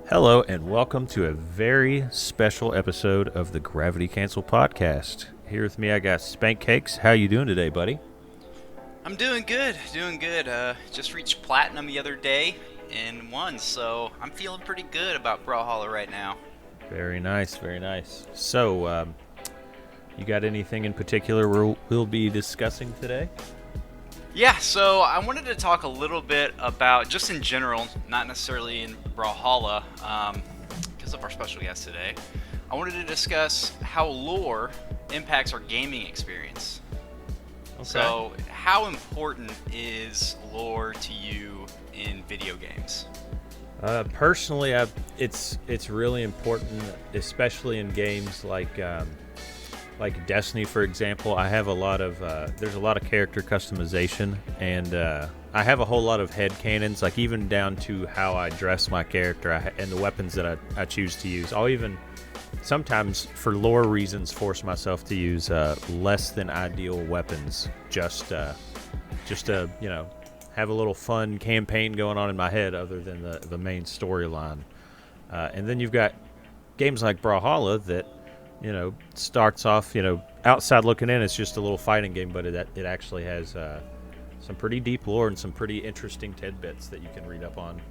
Hello and welcome to a very special episode of the Gravity Cancel podcast. Here with me I got Spank Cakes. How you doing today, buddy? I'm doing good, just reached platinum the other day in one, so I'm feeling pretty good about Brawlhalla right now. Very nice, very nice. So, you got anything in particular we'll be discussing today? Yeah, so I wanted to talk a little bit about, just in general, not necessarily in Brawlhalla, because of our special guest today. I wanted to discuss how lore impacts our gaming experience. Okay. So, how important is lore to you in video games? Personally, it's really important, especially in games like Destiny, for example. I have there's a lot of character customization, and I have a whole lot of headcanons, like even down to how I dress my character and the weapons that I choose to use. I'll even sometimes, for lore reasons, force myself to use less than ideal weapons, just to have a little fun campaign going on in my head other than the main storyline. And then you've got games like Brawlhalla that starts off, outside looking in, it's just a little fighting game, but it actually has some pretty deep lore and some pretty interesting tidbits that you can read up on.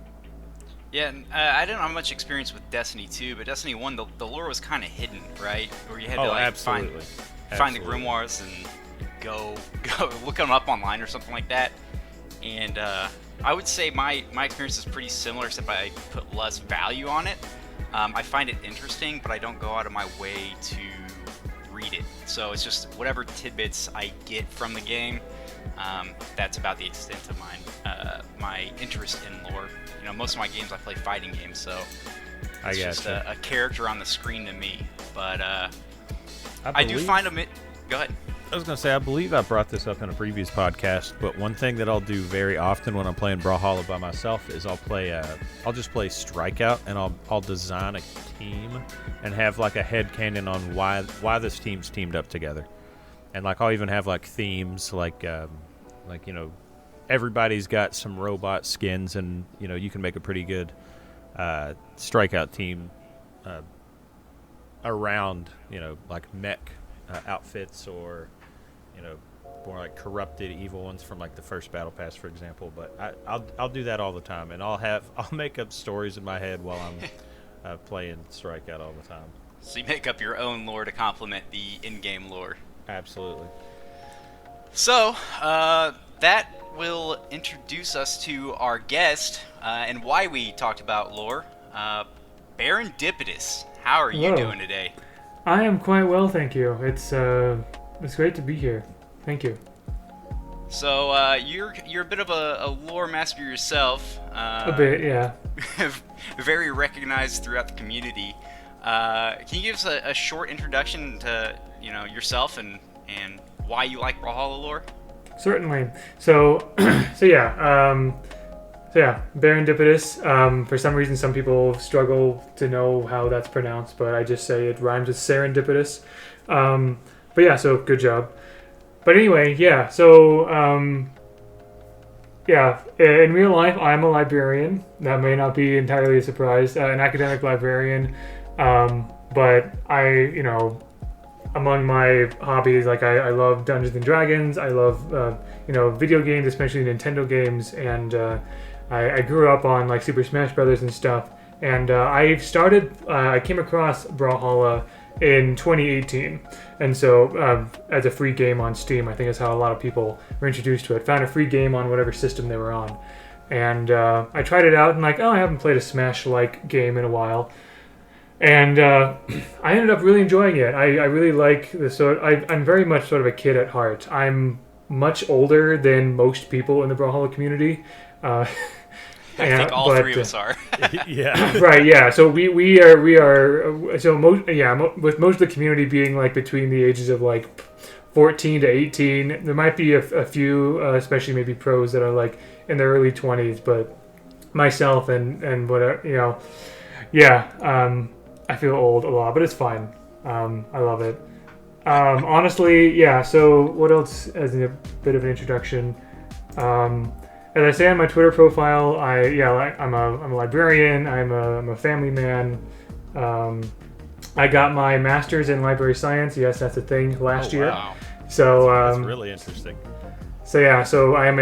Yeah, I didn't have much experience with Destiny 2, but Destiny 1, the lore was kind of hidden, right? Where you had to find the grimoires and go look them up online or something like that. And I would say my experience is pretty similar, except I put less value on it. I find it interesting, but I don't go out of my way to read it. So it's just whatever tidbits I get from the game. That's about the extent of my interest in lore. Most of my games I play fighting games, so it's just a character on the screen to me. But I do find them. Go ahead. I was going to say, I believe I brought this up in a previous podcast, but one thing that I'll do very often when I'm playing Brawlhalla by myself is I'll just play Strikeout, and I'll design a team and have like a headcanon on why this team's teamed up together. And I'll even have like themes like everybody's got some robot skins, and you can make a pretty good Strikeout team around like mech outfits, or more like corrupted evil ones from like the first battle pass, for example. But I'll do that all the time, and I'll make up stories in my head while I'm playing Strikeout all the time. So you make up your own lore to complement the in-game lore. Absolutely. So that will introduce us to our guest and why we talked about lore. Baron Dipitous, how are you doing today? I am quite well, thank you. It's great to be here. Thank you. So you're a bit of a lore master yourself. A bit, yeah. Very recognized throughout the community. Can you give us a short introduction to yourself and why you like Brawlhalla lore? Certainly. So yeah, Baron Dipitous. For some reason, some people struggle to know how that's pronounced, but I just say it rhymes with serendipitous. But yeah, so good job. But anyway, yeah. So in real life, I'm a librarian. That may not be entirely a surprise. An academic librarian. But among my hobbies, like I love Dungeons and Dragons. I love video games, especially Nintendo games, and I grew up on like Super Smash Brothers and stuff. And I came across Brawlhalla in 2018, and so as a free game on Steam. I think that's how a lot of people were introduced to it. Found a free game on whatever system they were on, and I tried it out, and I haven't played a Smash-like game in a while. And I ended up really enjoying it. I really like I'm very much sort of a kid at heart. I'm much older than most people in the Brawlhalla community. I think all three of us are. Yeah. Right. Yeah. So we are. So with most of the community being like between the ages of like 14 to 18, there might be a few, especially maybe pros, that are like in their early 20s. But myself and whatever, I feel old a lot, but it's fine. I love it. Honestly, yeah. So what else as a bit of an introduction? as I say on my Twitter profile, I'm a librarian. I'm a family man. I got my master's in library science. Yes, that's a thing last year. Wow. So that's really interesting. So I am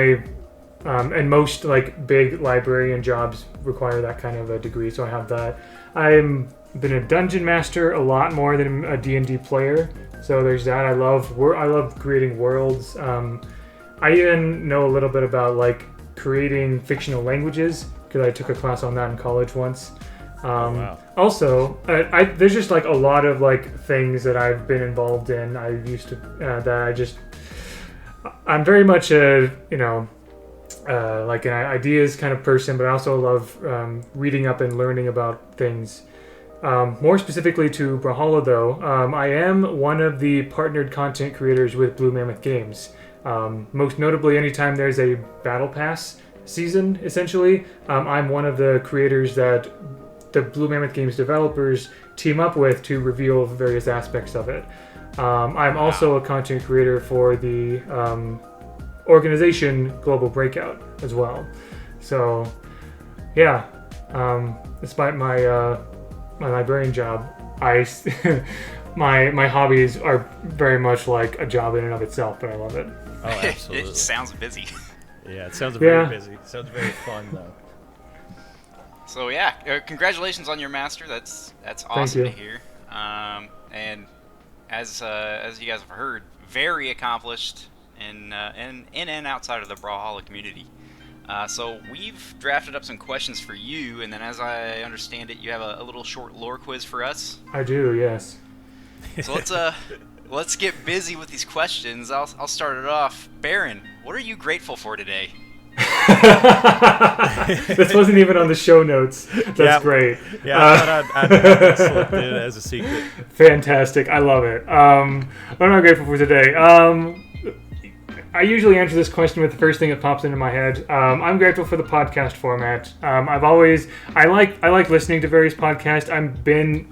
and most like big librarian jobs require that kind of a degree. So I have that. I'm been a dungeon master a lot more than a D&D player. So there's that. I love creating worlds. I even know a little bit about like creating fictional languages because I took a class on that in college once. Wow. Also, there's just like a lot of like things that I've been involved in. I used to I'm very much a like an ideas kind of person, but I also love reading up and learning about things. More specifically to Brawlhalla, though, I am one of the partnered content creators with Blue Mammoth Games. Most notably, anytime there's a Battle Pass season, essentially, I'm one of the creators that the Blue Mammoth Games developers team up with to reveal various aspects of it. I'm also a content creator for the organization Global Breakout as well. So, yeah, despite my my librarian job, my hobbies are very much like a job in and of itself, but I love it. Oh, absolutely. It sounds busy. Yeah, it sounds very busy. It sounds very fun, though. So yeah, congratulations on your master. That's awesome to hear. And as you guys have heard, very accomplished in and outside of the Brawlhalla community. So we've drafted up some questions for you, and then as I understand it, you have a little short lore quiz for us. I do, yes. So let's get busy with these questions. I'll start it off. Baron, what are you grateful for today? This wasn't even on the show notes. That's great. Yeah, I thought I'd slipped in as a secret. Fantastic. I love it. What am I grateful for today? I usually answer this question with the first thing that pops into my head. I'm grateful for the podcast format. I like listening to various podcasts. I've been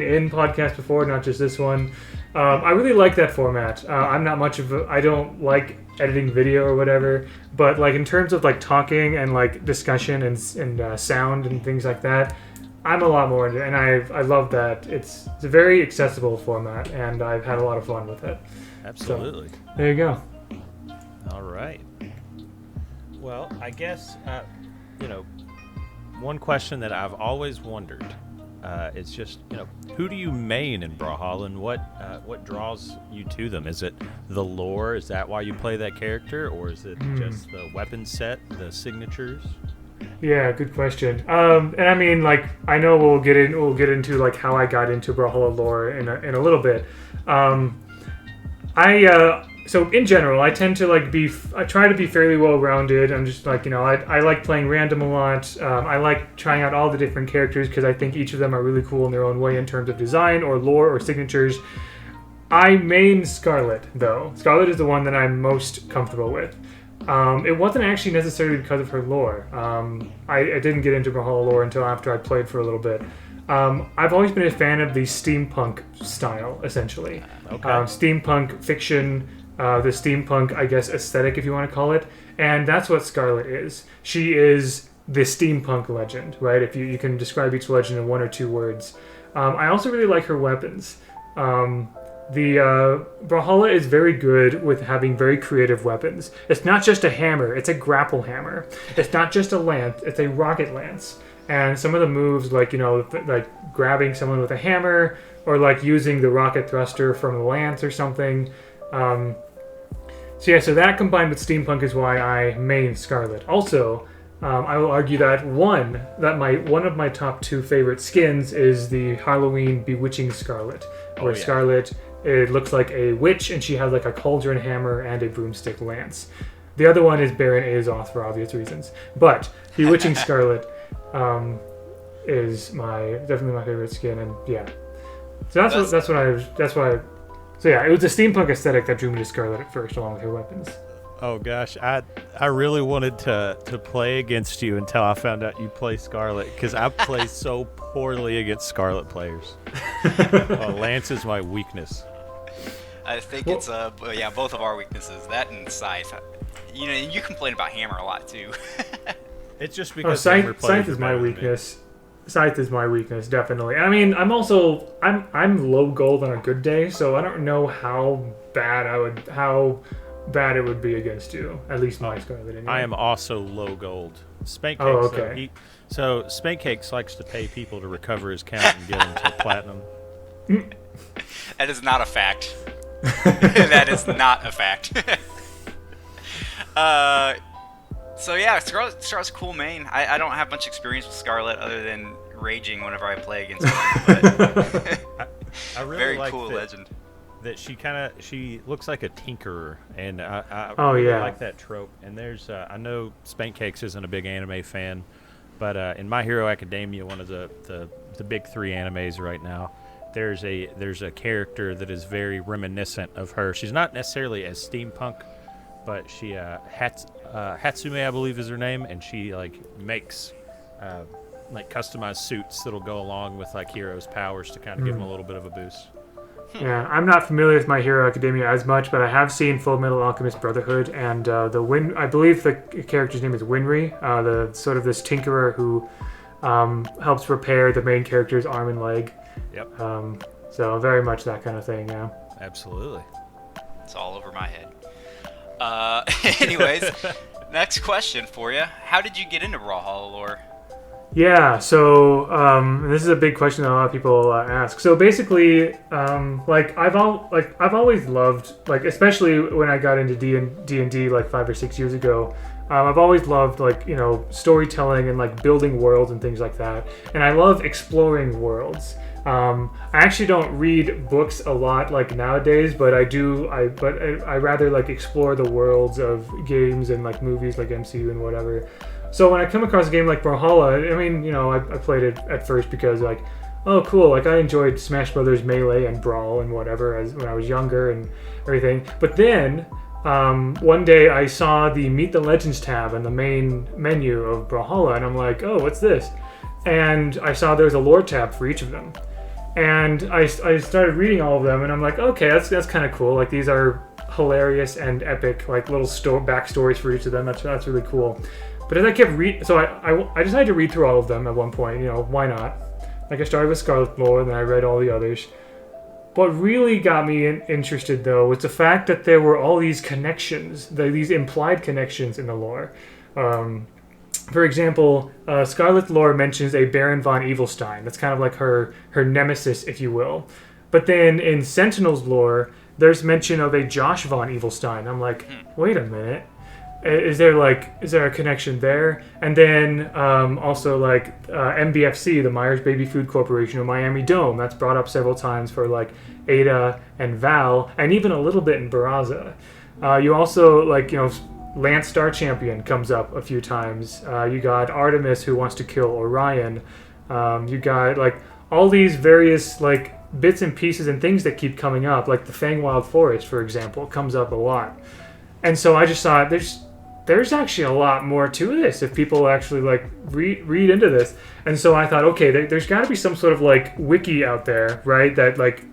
in podcasts before, not just this one. I really like that format. I don't like editing video or whatever, but like in terms of like talking and like discussion and sound and things like that, I'm a lot more into it, and I love that. It's a very accessible format, and I've had a lot of fun with it. Absolutely. So, there you go. All right. Well, I guess one question that I've always wondered is just who do you main in Brawlhalla, and what draws you to them? Is it the lore? Is that why you play that character, or is it just the weapon set, the signatures? Yeah, good question. And I mean, like, I know we'll get into like how I got into Brawlhalla lore in a little bit. So in general, I tend to I try to be fairly well-rounded. I'm just like, I like playing random a lot. I like trying out all the different characters because I think each of them are really cool in their own way in terms of design or lore or signatures. I main Scarlet, though. Scarlet is the one that I'm most comfortable with. It wasn't actually necessarily because of her lore. I didn't get into Brawlhalla lore until after I played for a little bit. I've always been a fan of the steampunk style, essentially. Okay. Steampunk fiction, the steampunk, I guess, aesthetic, if you want to call it. And that's what Scarlet is. She is the steampunk legend, right? If you can describe each legend in one or two words. I also really like her weapons. The Brawlhalla is very good with having very creative weapons. It's not just a hammer, it's a grapple hammer. It's not just a lance, it's a rocket lance. And some of the moves, like grabbing someone with a hammer, or like using the rocket thruster from the lance or something. So that combined with steampunk is why I main Scarlet. Also, I will argue that one of my top two favorite skins is the Halloween Bewitching Scarlet, where Scarlet, it looks like a witch, and she has like a cauldron hammer and a broomstick lance. The other one is Baron Azoth for obvious reasons, but Bewitching Scarlet is definitely my favorite skin, and yeah. So it was the steampunk aesthetic that drew me to Scarlet at first, along with her weapons. Oh gosh, I really wanted to play against you until I found out you play Scarlet, because I play so poorly against Scarlet players. Lance is my weakness. I think it's both of our weaknesses, that and Scythe. You know, and you complain about Hammer a lot too. It's just because Scythe is my weakness. Scythe is my weakness, definitely. I mean, I'm low gold on a good day, so I don't know how bad it would be against you. At least my Scarlet. Anyway. I am also low gold. Spank Cakes. Oh, okay. So Spank Cakes likes to pay people to recover his count and get him to platinum. That is not a fact. That is not a fact. So yeah, Scarlet's cool main. I don't have much experience with Scarlet other than raging whenever I play against her. But I really very like cool legend. That she looks like a tinkerer, and I really like that trope. And there's I know Spank Cakes isn't a big anime fan, but in My Hero Academia, one of the big three animes right now, there's a character that is very reminiscent of her. She's not necessarily as steampunk, but she Hatsume, I believe, is her name, and she like makes like customized suits that'll go along with like Hero's powers to kind of give them a little bit of a boost. Yeah, I'm not familiar with My Hero Academia as much, but I have seen Full Metal Alchemist Brotherhood, and I believe the character's name is Winry, the sort of this tinkerer who helps repair the main character's arm and leg. Yep. So very much that kind of thing, yeah. Absolutely. It's all over my head. Anyways, next question for you. How did you get into Brawlhalla lore? Yeah, so this is a big question that a lot of people ask. So basically, I've always loved, like, especially when I got into D&D like 5 or 6 years ago. I've always loved, like, you know, storytelling and like building worlds and things like that. And I love exploring worlds. I actually don't read books a lot like nowadays, but I rather like explore the worlds of games and like movies like MCU and whatever. So when I come across a game like Brawlhalla, I mean, you know, I played it at first because like, oh cool, like I enjoyed Smash Brothers Melee and Brawl and whatever when I was younger and everything. But then one day I saw the Meet the Legends tab in the main menu of Brawlhalla, and I'm like, oh, what's this? And I saw there's a lore tab for each of them. And I started reading all of them, and I'm like, okay, that's kind of cool. Like, these are hilarious and epic, like little backstories for each of them. That's really cool. But as I kept reading, so I decided to read through all of them at one point. You know, why not? Like, I started with Scarlet lore, and then I read all the others. What really got me interested, though, was the fact that there were all these connections, these implied connections in the lore. For example, Scarlet lore mentions a Baron von Evilstein. That's kind of like her nemesis, if you will. But then in Sentinel's lore, there's mention of a Josh von Evilstein. I'm like, wait a minute. Is there a connection there? And then also like MBFC, the Myers Baby Food Corporation, or Miami Dome. That's brought up several times for like Ada and Val, and even a little bit in Barraza. You also, like, you know, Lance Star Champion comes up a few times. You got Artemis who wants to kill Orion. You got like all these various like bits and pieces and things that keep coming up, like the Fangwild Forest, for example, comes up a lot. And so I just thought there's actually a lot more to this if people actually like read into this. And so I thought, okay, there's got to be some sort of like wiki out there, right? That like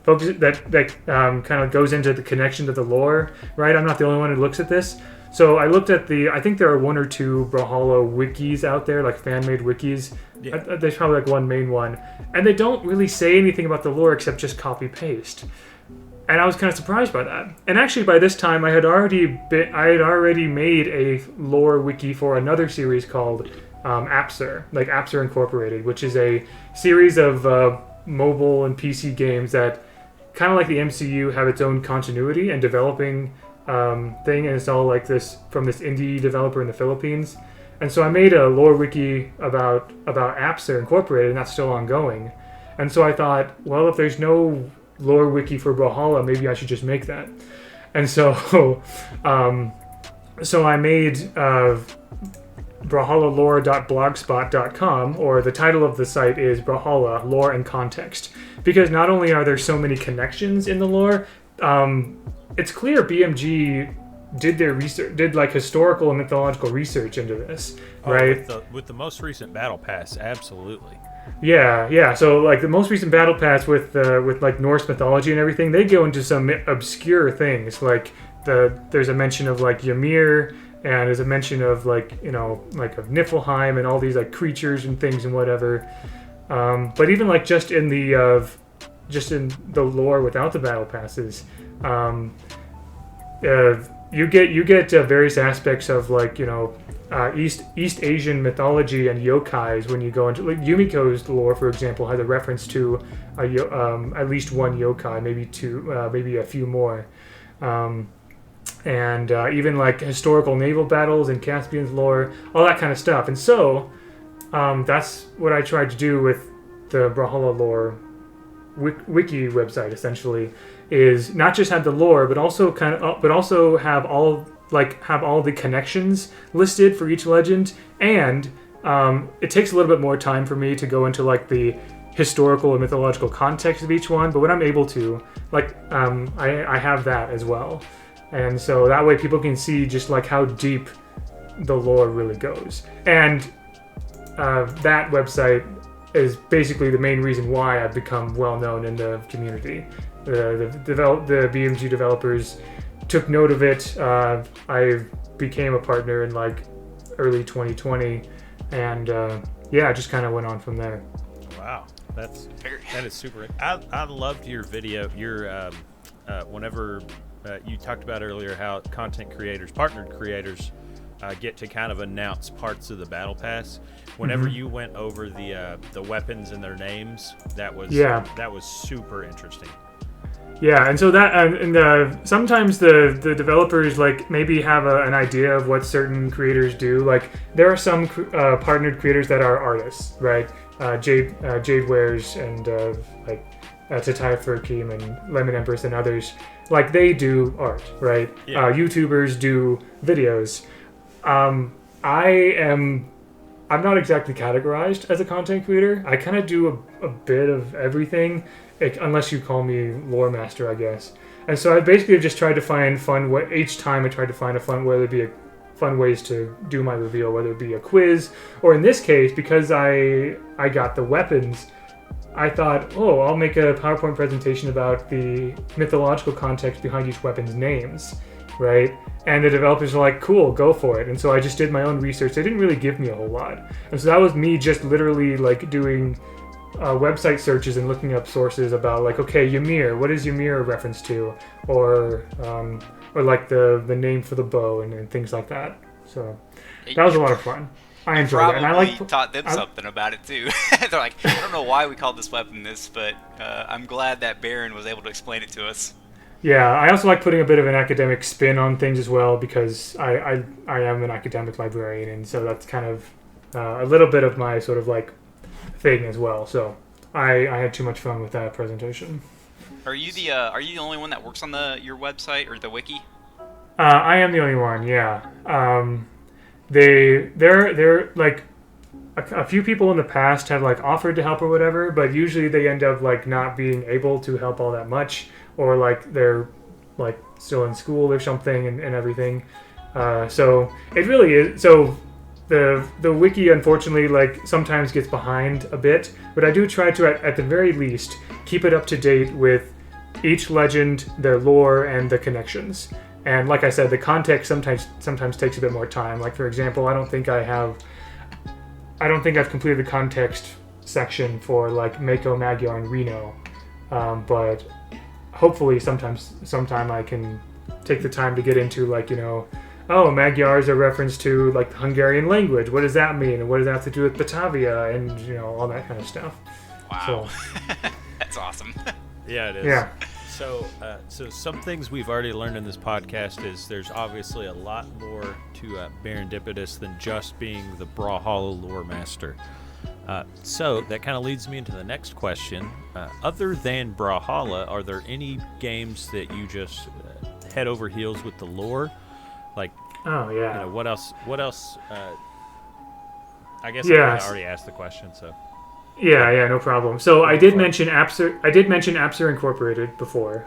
focus that kind of goes into the connection to the lore, right? I'm not the only one who looks at this. So I looked at I think there are 1 or 2 Brawlhalla wikis out there, like fan-made wikis. Yeah. There's probably like one main one. And they don't really say anything about the lore except just copy-paste. And I was kind of surprised by that. And actually by this time I had already made a lore wiki for another series called Apsir, like Apsir Incorporated, which is a series of mobile and PC games that kind of like the MCU have its own continuity and developing thing, and it's all like this from this indie developer in the Philippines. And so I made a lore wiki about Apsir Incorporated, and that's still ongoing. And so I thought, well, if there's no lore wiki for Brawlhalla, maybe I should just make that. And so so I made brawlhallalore.blogspot.com, or the title of the site is Brawlhalla Lore and Context, because not only are there so many connections in the lore, it's clear BMG did their research, did like historical and mythological research into this, right? With the most recent battle pass, absolutely. Yeah. So like the most recent battle pass with like Norse mythology and everything, they go into some obscure things like there's a mention of like Ymir, and there's a mention of like like of Niflheim and all these like creatures and things and whatever. But even like just in the lore without the battle passes, you get various aspects of like East Asian mythology and yokais when you go into like Yumiko's lore, for example, has a reference to at least one yokai, maybe two, maybe a few more, and even like historical naval battles in Caspian's lore, all that kind of stuff. And so that's what I tried to do with the Brawlhalla lore wiki website. Essentially, is not just have the lore, but also have all the connections listed for each legend, and it takes a little bit more time for me to go into like the historical and mythological context of each one. But when I'm able to, I have that as well, and so that way people can see just like how deep the lore really goes. And that website is basically the main reason why I've become well known in the community. The BMG developers took note of it. I became a partner in like early 2020, and just kind of went on from there. Wow, that is super. I loved your video. Your whenever you talked about earlier how partnered creators get to kind of announce parts of the battle pass. Whenever you went over the weapons and their names, that was super interesting. Yeah, and so that sometimes the developers like maybe have an idea of what certain creators do. Like there are some partnered creators that are artists, right? Jade Wares and Tatai Furkim and Lemon Empress and others. Like they do art, right? Yeah. YouTubers do videos. I'm not exactly categorized as a content creator. I kind of do a bit of everything, unless you call me lore master, I guess. And so I basically just tried to find each time I tried to find a fun, whether it be fun ways to do my reveal, whether it be a quiz, or in this case, because I got the weapons, I thought, I'll make a PowerPoint presentation about the mythological context behind each weapon's names, right? And the developers were like, cool, go for it. And so I just did my own research. They didn't really give me a whole lot. And so that was me just literally like doing website searches and looking up sources about like, okay, Ymir, what is Ymir a reference to? Or like the name for the bow and things like that. So that was a lot of fun. I enjoyed it. And I taught them something about it too. They're like, I don't know why we called this weapon this, but I'm glad that Baron was able to explain it to us. Yeah, I also like putting a bit of an academic spin on things as well, because I am an academic librarian, and so that's kind of a little bit of my sort of like thing as well. So I had too much fun with that presentation. Are you the only one that works on your website or the wiki? I am the only one. Yeah. They're like a few people in the past have like offered to help or whatever, but usually they end up like not being able to help all that much. Or like they're like still in school or something and everything. So it really is. So the wiki unfortunately like sometimes gets behind a bit, but I do try to at the very least keep it up to date with each legend, their lore, and the connections. And like I said, the context sometimes takes a bit more time. Like for example, I don't think I've completed the context section for like Mako, Magyar, and Reno, but hopefully sometime I can take the time to get into like, Magyar is a reference to like the Hungarian language. What does that mean? And what does that have to do with Batavia and, all that kind of stuff. Wow. So, that's awesome. Yeah, it is. Yeah. So some things we've already learned in this podcast is there's obviously a lot more to Baron Dipitous than just being the Brawlhalla lore master. So that kind of leads me into the next question. Other than Brawlhalla, are there any games that you just head over heels with the lore? Like, what else? I guess I already asked the question, so. Yeah, no problem. So I did mention Apsir Incorporated before.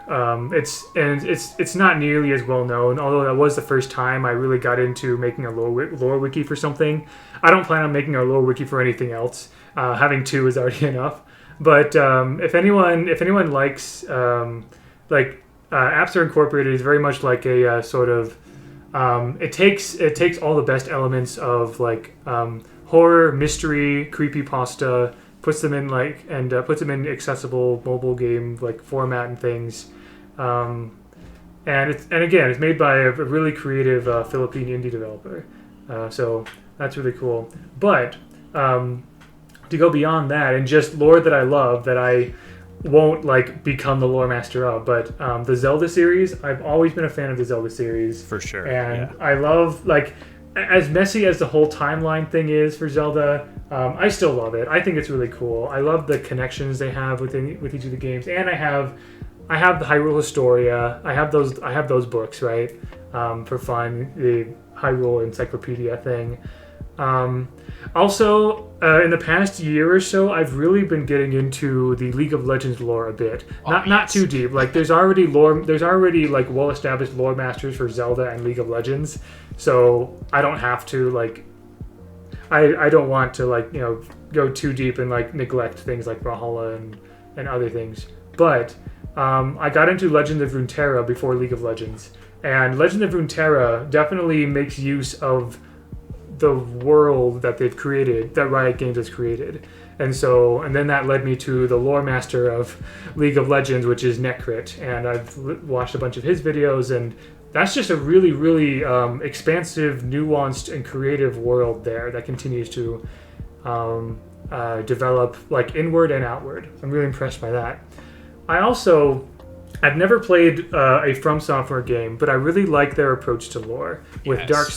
It's not nearly as well known, although that was the first time I really got into making a lore wiki for something. I don't plan on making a lore wiki for anything else. Having two is already enough. But if anyone likes Apps Are Incorporated is very much like a sort of it takes all the best elements of like horror, mystery, creepypasta, puts them in puts them in accessible mobile game like format and things. And again, it's made by a really creative Philippine indie developer. So that's really cool. But to go beyond that and just lore that I love that I won't like become the lore master of, but the Zelda series, I've always been a fan of the Zelda series. For sure. And I love, like, as messy as the whole timeline thing is for Zelda, I still love it. I think it's really cool. I love the connections they have with each of the games. And I have the Hyrule Historia. I have those books, right? For fun, the Hyrule Encyclopedia thing. Also, in the past year or so, I've really been getting into the League of Legends lore a bit. Not too deep. Like there's already like well-established lore masters for Zelda and League of Legends, so I don't have to like. I don't want to like go too deep and like neglect things like Brawlhalla and other things. But I got into Legend of Runeterra before League of Legends, and Legend of Runeterra definitely makes use of the world that they've created, that Riot Games has created. And then that led me to the lore master of League of Legends, which is Netcrit. And I've watched a bunch of his videos, and that's just a really, really expansive, nuanced, and creative world there that continues to develop like inward and outward. I'm really impressed by that. I've never played a From Software game, but I really like their approach to lore with the Dark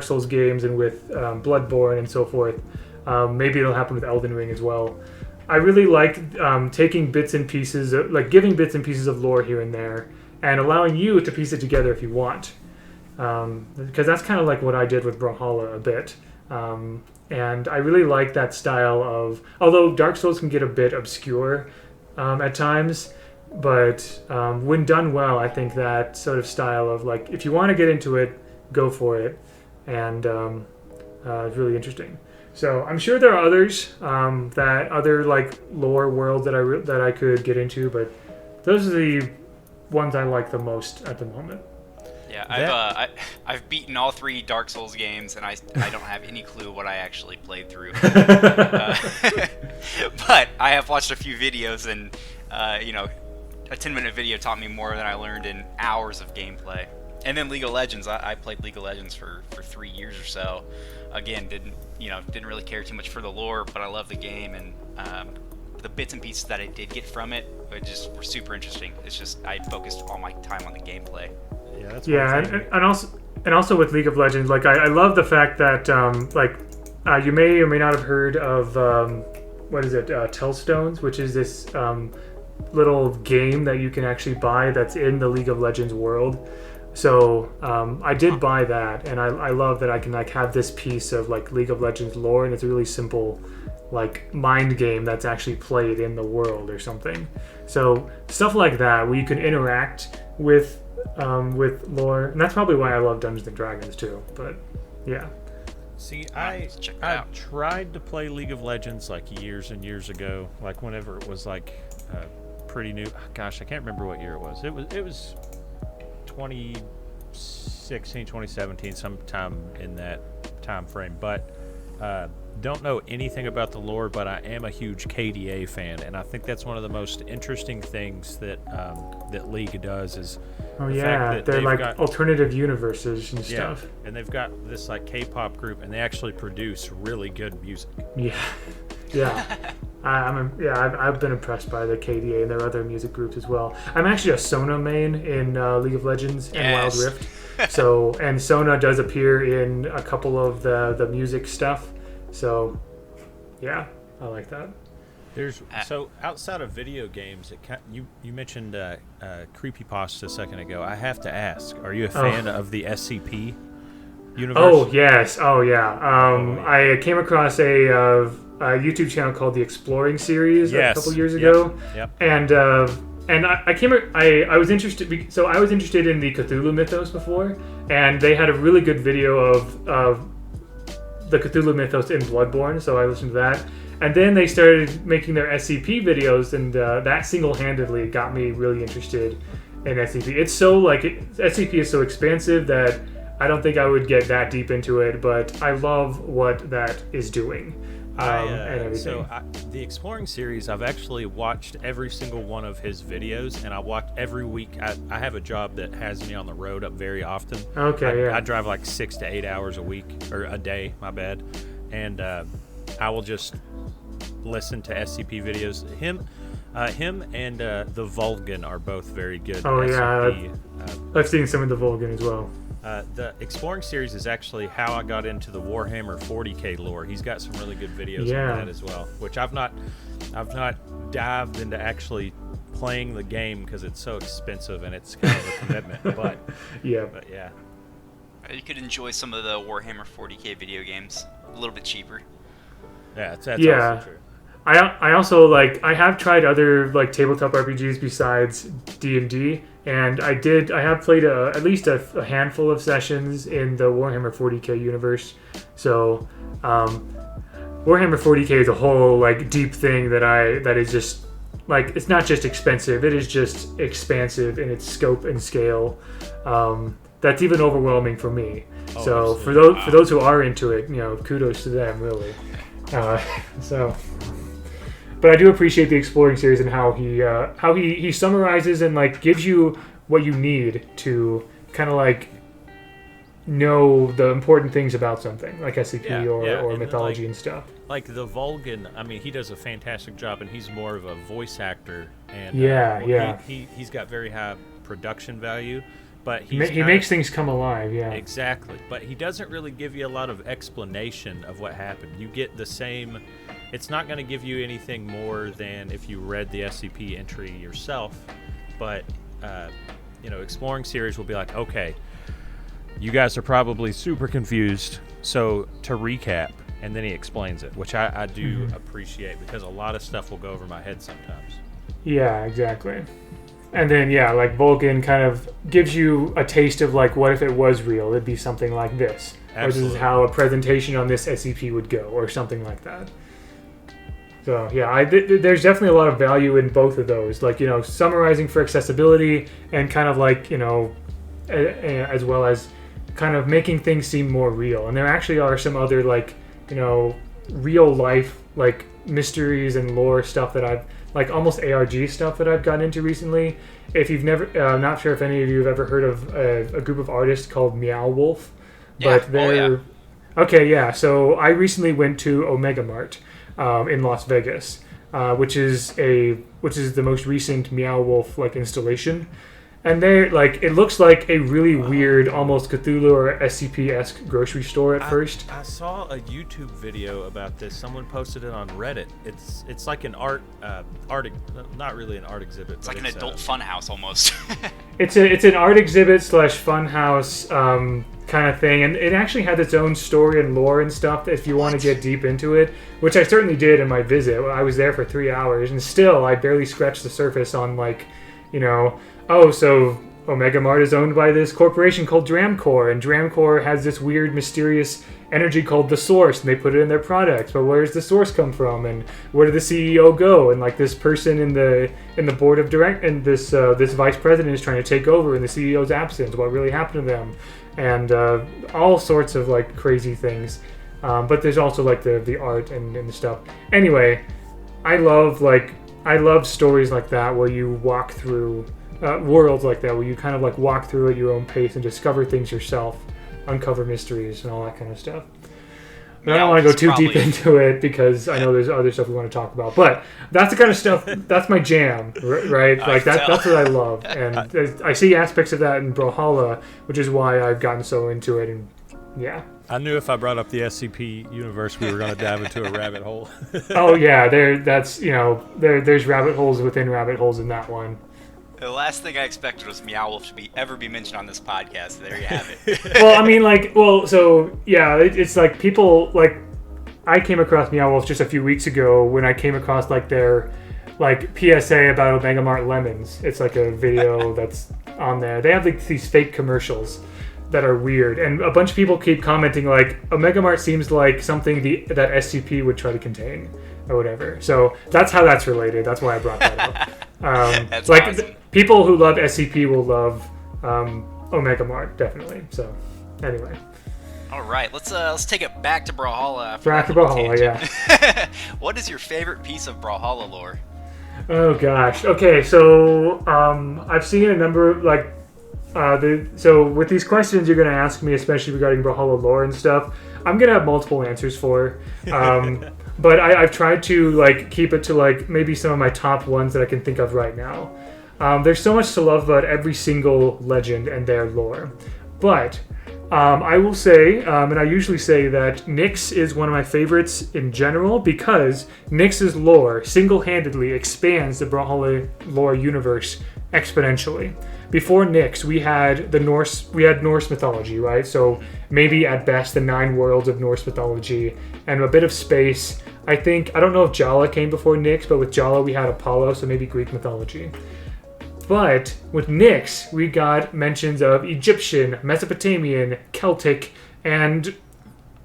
Souls games, and with Bloodborne and so forth. Maybe it'll happen with Elden Ring as well. I really like taking bits and pieces, giving bits and pieces of lore here and there, and allowing you to piece it together if you want. Because that's kind of like what I did with Brawlhalla a bit. And I really like that style of, although Dark Souls can get a bit obscure at times, but when done well, I think that sort of style of like, if you want to get into it, go for it, and it's really interesting. So I'm sure there are others, that other like lore worlds that I could get into, but those are the ones I like the most at the moment. Yeah, I've beaten all 3 Dark Souls games, and I don't have any clue what I actually played through. But I have watched a few videos, and a 10-minute video taught me more than I learned in hours of gameplay. And then League of Legends, I played League of Legends for 3 years or so. Again, didn't really care too much for the lore, but I love the game, and the bits and pieces that I did get from it were super interesting. It's just I focused all my time on the gameplay. And also with League of Legends, like I love the fact that you may or may not have heard of Tellstones, which is this little game that you can actually buy that's in the League of Legends world. So I did buy that, and I love that I can like have this piece of like League of Legends lore, and it's a really simple like mind game that's actually played in the world or something. So stuff like that where you can interact with lore, and that's probably why I love Dungeons and Dragons too. But yeah. See, I tried to play League of Legends like years and years ago, like whenever it was like pretty new. Gosh, I can't remember what year it was. It was 2016, 2017, sometime in that time frame. But don't know anything about the lore, but I am a huge KDA fan, and I think that's one of the most interesting things that League does is they're like alternative universes and stuff. And they've got this like K-pop group, and they actually produce really good music. I've been impressed by the KDA and their other music groups as well. I'm actually a Sona main in League of Legends and Wild Rift. So, and Sona does appear in a couple of the music stuff. So, yeah, I like that. So outside of video games, you mentioned creepypasta a second ago. I have to ask, are you a fan of the SCP universe? Oh yes, I came across a YouTube channel called the Exploring Series a couple years ago. Yep. And I was interested. So I was interested in the Cthulhu mythos before, and they had a really good video of the Cthulhu mythos in Bloodborne. So I listened to that, and then they started making their SCP videos, and that single-handedly got me really interested. in SCP. It's so like SCP is so expansive that I don't think I would get that deep into it, but I love what that is doing. And everything. The Exploring series, I've actually watched every single one of his videos, and I watch every week. I have a job that has me on the road up very often. Okay, I drive like 6 to 8 hours a week, or a day, my bad. And I will just listen to SCP videos. Him and the Vulgan are both very good. Oh, SCP, yeah. I've seen some of the Vulgan as well. The Exploring series is actually how I got into the Warhammer 40k lore. He's got some really good videos on that as well, which I've not dived into actually playing the game because it's so expensive and it's kind of a commitment. But yeah. You could enjoy some of the Warhammer 40k video games a little bit cheaper. Yeah, that's also true. I also like I have tried other like tabletop RPGs besides D&D, and I have played at least a handful of sessions in the Warhammer 40k universe. So Warhammer 40k is a whole like deep thing that is just like, it's not just expensive, it is just expansive in its scope and scale. That's even overwhelming for me. So for those who are into it, kudos to them, really. But I do appreciate the Exploring series and how he summarizes and like gives you what you need to kind of like know the important things about something, like SCP or mythology and stuff. Like the Vulgan, I mean, he does a fantastic job, and he's more of a voice actor. And he's got very high production value. But he makes things come alive, yeah. Exactly. But he doesn't really give you a lot of explanation of what happened. You get the same... It's not going to give you anything more than if you read the SCP entry yourself. But, Exploring series will be like, okay, you guys are probably super confused. So, to recap, and then he explains it, which I do appreciate, because a lot of stuff will go over my head sometimes. Yeah, exactly. And then, like Vulcan kind of gives you a taste of like, what if it was real? It'd be something like this. Absolutely. Or this is how a presentation on this SCP would go, or something like that. So, there's definitely a lot of value in both of those. Like, summarizing for accessibility and kind of like, as well as kind of making things seem more real. And there actually are some other like, real life like mysteries and lore stuff that I've like almost ARG stuff that I've gotten into recently. If you've never, I'm not sure if any of you have ever heard of a group of artists called Meow Wolf, but they're okay. Yeah, so I recently went to Omega Mart in Las Vegas, which is the most recent Meow Wolf like installation. And they're like, it looks like a really weird, almost Cthulhu or SCP-esque grocery store at first. I saw a YouTube video about this. Someone posted it on Reddit. It's like an art, not really an art exhibit. It's like an adult funhouse almost. It's an art exhibit / funhouse kind of thing, and it actually had its own story and lore and stuff. If you want to get deep into it, which I certainly did in my visit. I was there for 3 hours, and still I barely scratched the surface on like, so Omega Mart is owned by this corporation called Dramcore, and Dramcore has this weird, mysterious energy called the Source, and they put it in their products. But where does the Source come from, and where did the CEO go? And like this person in the board of direct, and this vice president is trying to take over in the CEO's absence. What really happened to them? And all sorts of like crazy things. But there's also like the art and the stuff. Anyway, I love stories like that where you walk through. Worlds like that where you kind of like walk through at your own pace and discover things yourself, uncover mysteries and all that kind of stuff. But I don't want to go too deep into it because I know there's other stuff we want to talk about. But that's the kind of stuff, that's my jam, right? Like that's what I love. And I see aspects of that in Brawlhalla, which is why I've gotten so into it. And yeah. I knew if I brought up the SCP universe, we were going to dive into a rabbit hole. Oh yeah, there's rabbit holes within rabbit holes in that one. The last thing I expected was Meow Wolf to ever be mentioned on this podcast. There you have it. Well, I mean, it's like people like I came across Meow Wolf just a few weeks ago when I came across like their like PSA about Omega Mart lemons. It's like a video that's on there. They have like these fake commercials that are weird, and a bunch of people keep commenting like Omega Mart seems like something that SCP would try to contain or whatever. So that's how that's related. That's why I brought that up. That's awesome. People who love SCP will love Omega Mart, definitely. So, anyway. All right, let's take it back to Brawlhalla. Back to Brawlhalla, yeah. What is your favorite piece of Brawlhalla lore? Oh gosh. Okay, so I've seen a number of so with these questions you're gonna ask me, especially regarding Brawlhalla lore and stuff, I'm gonna have multiple answers for. But I've tried to keep it to maybe some of my top ones that I can think of right now. There's so much to love about every single legend and their lore, but I will say, and I usually say that Nyx is one of my favorites in general because Nyx's lore single-handedly expands the Brawlhalla lore universe exponentially. Before Nyx, we had Norse mythology, right? So maybe at best the 9 worlds of Norse mythology and a bit of space. I don't know if Jala came before Nyx, but with Jala we had Apollo, so maybe Greek mythology. But with Nyx, we got mentions of Egyptian, Mesopotamian, Celtic, and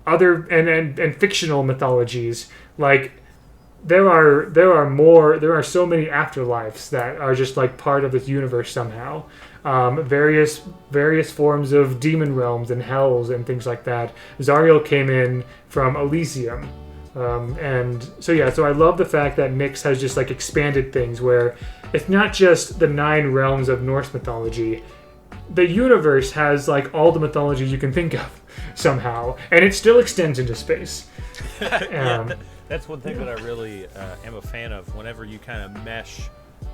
other and fictional mythologies. There are so many afterlives that are just part of this universe somehow. Various forms of demon realms and hells and things like that. Zariel came in from Elysium. So I love the fact that Nyx has just expanded things where it's not just the 9 realms of Norse mythology. The universe has all the mythology you can think of somehow, and it still extends into space. That's one thing that I really am a fan of. Whenever you kind of mesh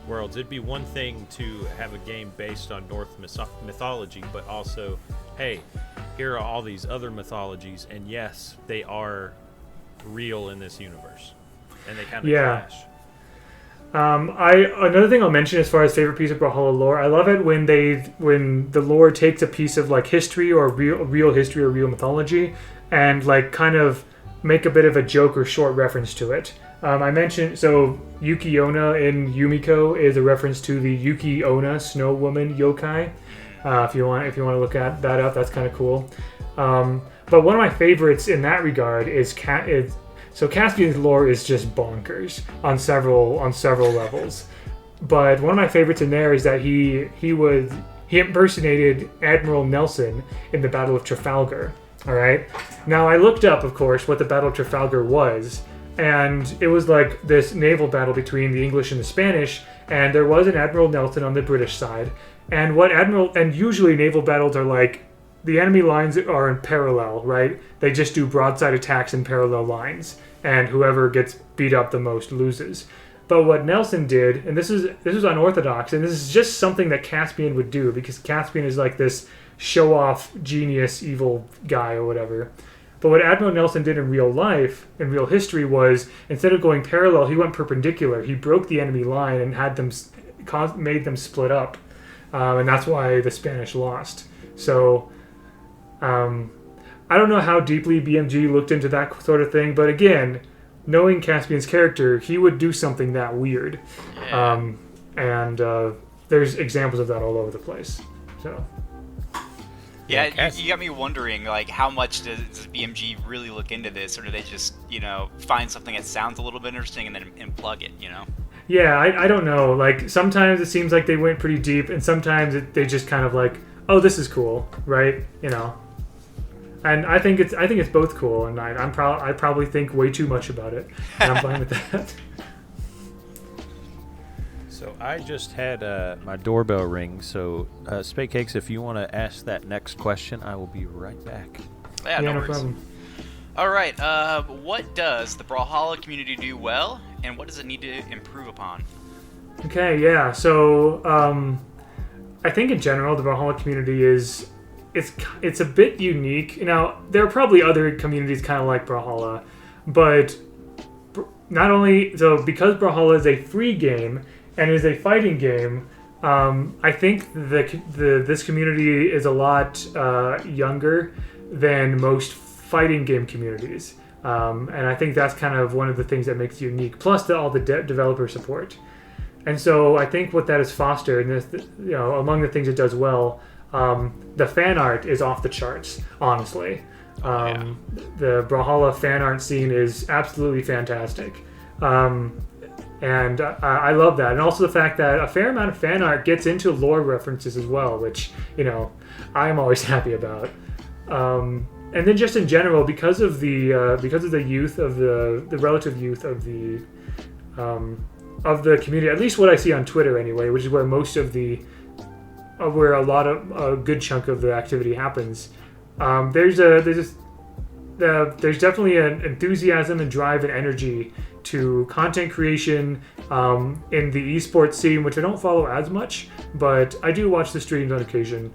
worlds, it'd be one thing to have a game based on Norse mythology, but also, hey, here are all these other mythologies, and yes, they are real in this universe, and they kind of clash. Another thing I'll mention as far as favorite piece of Brawlhalla lore, I love it when the lore takes a piece of history or real history or real mythology and kind of make a bit of a joke or short reference to it. I mentioned Yuki Onna in Yumiko is a reference to the Yuki Onna Snow Woman yokai. If you want to look at that up, that's kind of cool. But one of my favorites in that regard is Caspian's lore is just bonkers on several levels. But one of my favorites in there is that he impersonated Admiral Nelson in the Battle of Trafalgar. All right. Now I looked up, of course, what the Battle of Trafalgar was, and it was this naval battle between the English and the Spanish, and there was an Admiral Nelson on the British side. And usually naval battles are the enemy lines are in parallel, right? They just do broadside attacks in parallel lines, and whoever gets beat up the most loses. But what Nelson did, and this is unorthodox, and this is just something that Caspian would do, because Caspian is this show-off genius evil guy or whatever. But what Admiral Nelson did in real life, in real history, was instead of going parallel, he went perpendicular. He broke the enemy line and made them split up, and that's why the Spanish lost. So I don't know how deeply BMG looked into that sort of thing, but again, knowing Caspian's character, he would do something that weird. Yeah. And there's examples of that all over the place. So. Yeah, you got me wondering, how much does BMG really look into this, or do they just, find something that sounds a little bit interesting and then plug it, Yeah, I don't know. Sometimes it seems like they went pretty deep, and sometimes they just kind of oh, this is cool, right? And I think it's both cool, and I probably think way too much about it, and I'm fine with that. So I just had my doorbell ring. So Spade Cakes, if you want to ask that next question, I will be right back. Yeah, no problem. All right. What does the Brawlhalla community do well, and what does it need to improve upon? Okay. Yeah. So I think in general, the Brawlhalla community it's a bit unique. Now, there are probably other communities kind of like Brawlhalla, but because Brawlhalla is a free game and is a fighting game, I think this community is a lot younger than most fighting game communities, and I think that's kind of one of the things that makes it unique. Plus, all the developer support, and so I think what that has fostered, and among the things it does well. The fan art is off the charts, honestly. The Brawlhalla fan art scene is absolutely fantastic. And I love that. And also the fact that a fair amount of fan art gets into lore references as well, which, I'm always happy about. And then just in general, because of the youth of the relative youth of the community, at least what I see on Twitter anyway, which is where most of where a good chunk of the activity happens. There's definitely an enthusiasm and drive and energy to content creation in the esports scene, which I don't follow as much, but I do watch the streams on occasion.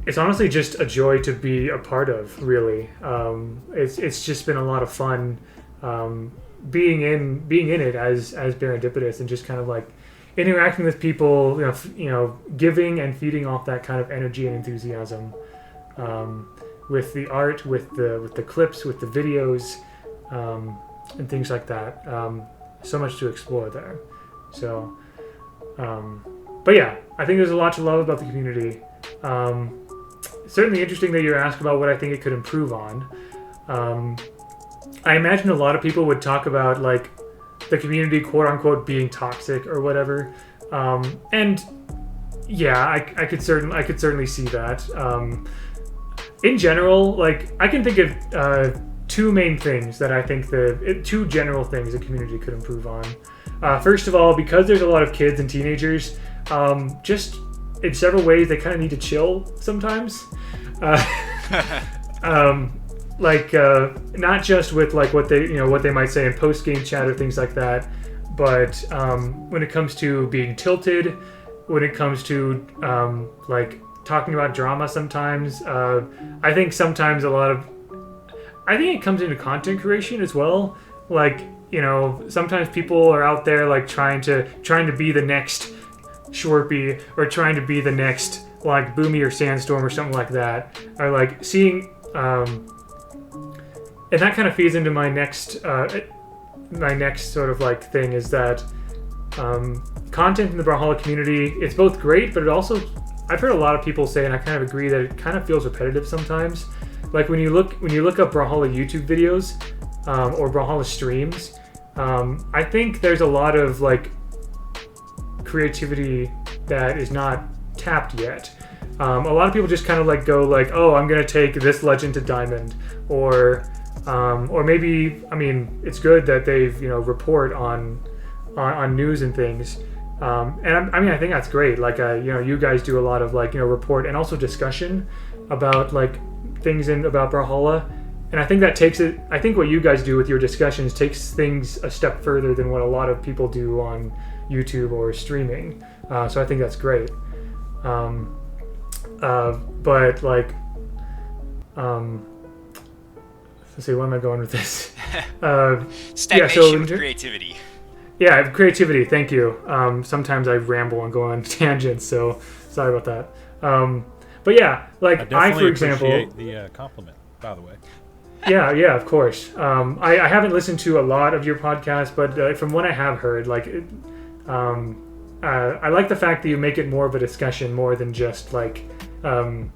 It's honestly just a joy to be a part of, really. It's just been a lot of fun being in it as Baron Dipitous, and just kind of like interacting with people, giving and feeding off that kind of energy and enthusiasm, with the art, with the clips, with the videos, and things like that. So much to explore there. So, but yeah, I think there's a lot to love about the community. Certainly interesting that you're asked about what I think it could improve on. I imagine a lot of people would talk about like the community, quote unquote, being toxic or whatever. And yeah, I could certainly see that. In general, like I can think of two main things that I think two general things the community could improve on. First of all, because there's a lot of kids and teenagers, just in several ways they kind of need to chill sometimes. Not just with like what they might say in post game chat or things like that, but when it comes to being tilted, when it comes to like talking about drama sometimes, I think sometimes I think it comes into content creation as well. Like, sometimes people are out there like trying to be the next Shorpy, or trying to be the next like Boomy or Sandstorm or something like that, or like seeing and that kind of feeds into my next sort of like thing is that content in the Brawlhalla community, it's both great, but it also, I've heard a lot of people say, and I kind of agree, that it kind of feels repetitive sometimes. Like when you look up Brawlhalla YouTube videos or Brawlhalla streams, I think there's a lot of like creativity that is not tapped yet. A lot of people just kind of like go like, oh, I'm gonna take this legend to Diamond, or maybe, I mean, it's good that they've report on news and things, and I think that's great. Like you guys do a lot of like report and also discussion about like things about Brawlhalla, and I think that takes it. I think what you guys do with your discussions takes things a step further than what a lot of people do on YouTube or streaming. So I think that's great. But like, let's see, where am I going with this? Stagnation with creativity. Yeah, creativity. Thank you. Sometimes I ramble and go on tangents, so sorry about that. But yeah, like I for example, appreciate the compliment, by the way. Yeah, of course. I haven't listened to a lot of your podcast, but from what I have heard, like, I like the fact that you make it more of a discussion, more than just like, kind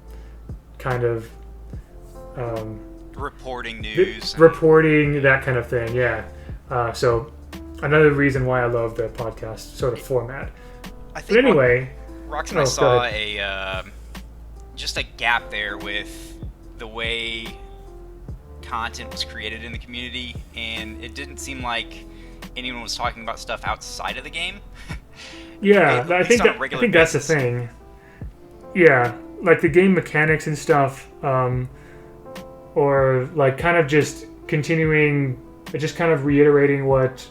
of reporting news, reporting that kind of thing. Yeah. So another reason why I love the podcast sort of format. I think. But anyway, Rox and I saw just a gap there with the way content was created in the community, and it didn't seem like anyone was talking about stuff outside of the game. Yeah, I think that's the thing. Yeah, like the game mechanics and stuff, or like kind of just continuing, just kind of reiterating what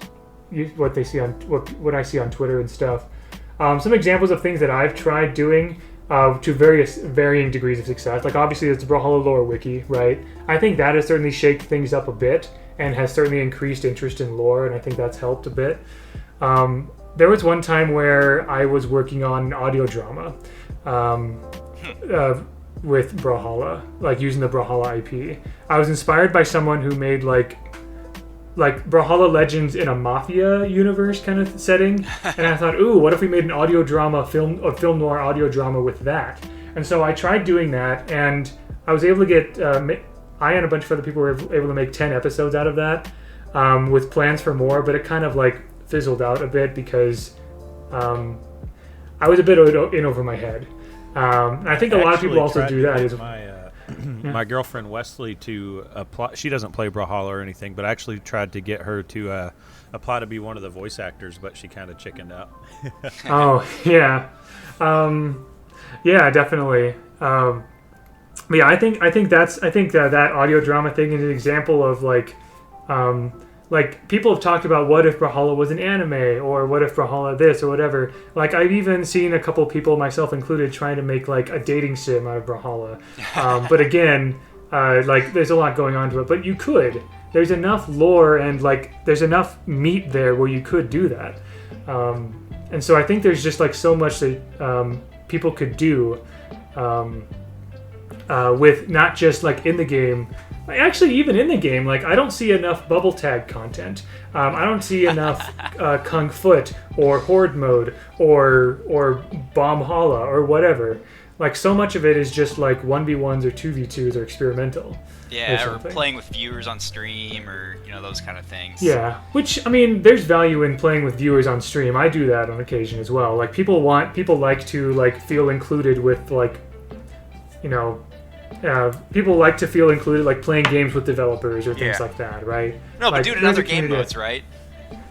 they see on what I see on Twitter and stuff. Some examples of things that I've tried doing to varying degrees of success. Like obviously it's Brawlhalla lore wiki, right? I think that has certainly shaked things up a bit and has certainly increased interest in lore, and I think that's helped a bit. There was one time where I was working on an audio drama with Brawlhalla, like using the Brawlhalla IP. I was inspired by someone who made like Brawlhalla Legends in a mafia universe kind of setting, and I thought, ooh, what if we made an audio drama, film noir audio drama with that? And so I tried doing that, and I was able to get I and a bunch of other people were able to make 10 episodes out of that, with plans for more, but it kind of like fizzled out a bit because I was a bit in over my head. I think a lot of people also do that. My girlfriend Wesley to apply. She doesn't play Brawlhalla or anything, but I actually tried to get her to apply to be one of the voice actors, but she kind of chickened out. Oh yeah, yeah, definitely. Yeah, I think that audio drama thing is an example of like people have talked about what if Brawlhalla was an anime, or what if Brawlhalla this or whatever. Like I've even seen a couple people, myself included, trying to make like a dating sim out of Brawlhalla. But again, like there's a lot going on to it. But you could. There's enough lore and like there's enough meat there where you could do that. And so I think there's just like so much that people could do with not just like in the game. Actually, even in the game, like I don't see enough bubble tag content. I don't see enough Kung Foot or Horde mode or Brawlhalla or whatever. Like so much of it is just like 1v1s or 2v2s or experimental. Yeah, or playing with viewers on stream, or those kind of things. Yeah, which I mean, there's value in playing with viewers on stream. I do that on occasion as well. Like people like to like feel included with like, people like to feel included, like playing games with developers or things like that, right? No, but like, do it in other game modes, right?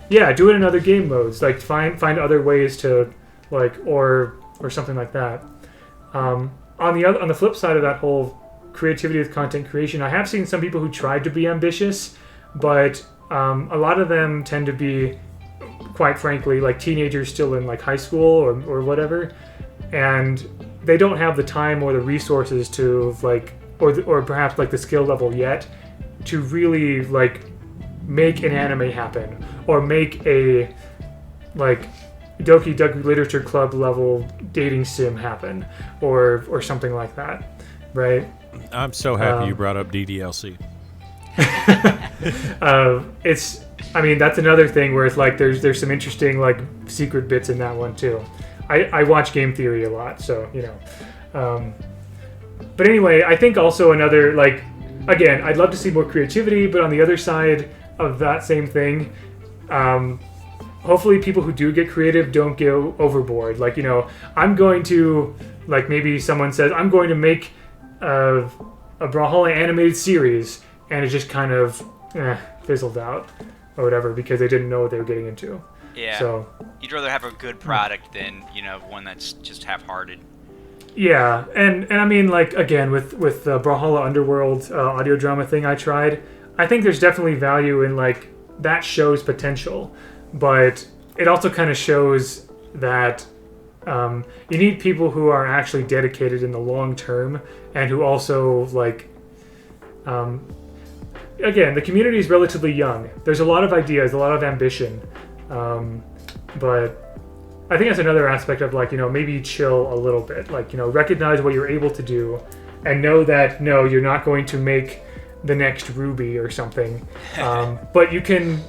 Yeah, do it in other game modes. Like find other ways to like or something like that. On the flip side of that whole creativity with content creation, I have seen some people who tried to be ambitious, but a lot of them tend to be, quite frankly, like teenagers still in like high school or whatever, and they don't have the time or the resources to like, or perhaps like the skill level yet to really like make an anime happen or make a like Doki Doki Literature Club level dating sim happen or something like that, right? I'm so happy you brought up DDLC. I mean, that's another thing where it's like there's some interesting like secret bits in that one too. I watch game theory a lot, so but anyway, I think also another, like, again, I'd love to see more creativity, but on the other side of that same thing, hopefully people who do get creative don't go overboard. Like, I'm going to, like, maybe someone says, I'm going to make a Brawlhalla animated series, and it just kind of fizzled out or whatever because they didn't know what they were getting into. Yeah. So you'd rather have a good product than one that's just half-hearted. Yeah, and I mean, like, again, with the Brawlhalla Underworld audio drama thing I tried, I think there's definitely value in like that show's potential, but it also kind of shows that you need people who are actually dedicated in the long term and who also like. Again, the community is relatively young. There's a lot of ideas, a lot of ambition. But I think that's another aspect of like, maybe chill a little bit, like, recognize what you're able to do and know that, no, you're not going to make the next Ruby or something. But you can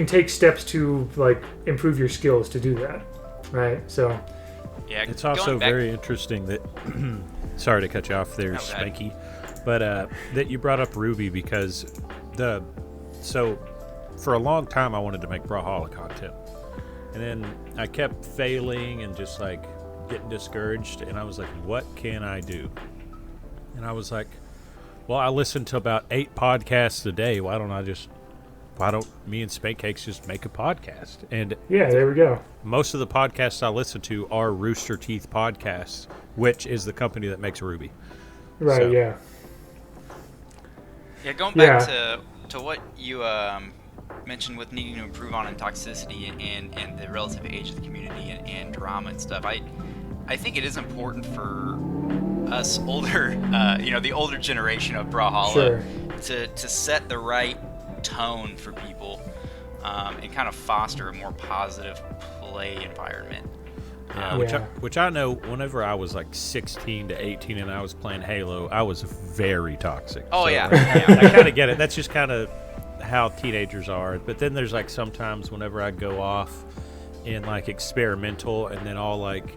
take steps to like improve your skills to do that. Right. So yeah, it's also very interesting that, sorry to cut you off there, Spanky, but that you brought up Ruby because for a long time I wanted to make Brawlhalla content, and then I kept failing and just like getting discouraged, and I was like, what can I do? And I was like, well, I listen to about 8 podcasts a day. Why don't me and Spancakes just make a podcast? And yeah, there we go. Most of the podcasts I listen to are Rooster Teeth podcasts, which is the company that makes Ruby. Right. So. Yeah. Yeah. Going back to what you mentioned with needing to improve on toxicity and the relative age of the community and drama and stuff. I think it is important for us older, the older generation of Brawlhalla, to set the right tone for people and kind of foster a more positive play environment. Which I know whenever I was like 16 to 18 and I was playing Halo, I was very toxic. Oh, so, yeah. I kind of get it. That's just kind of how teenagers are. But then there's like sometimes whenever I go off in like experimental and then I'll like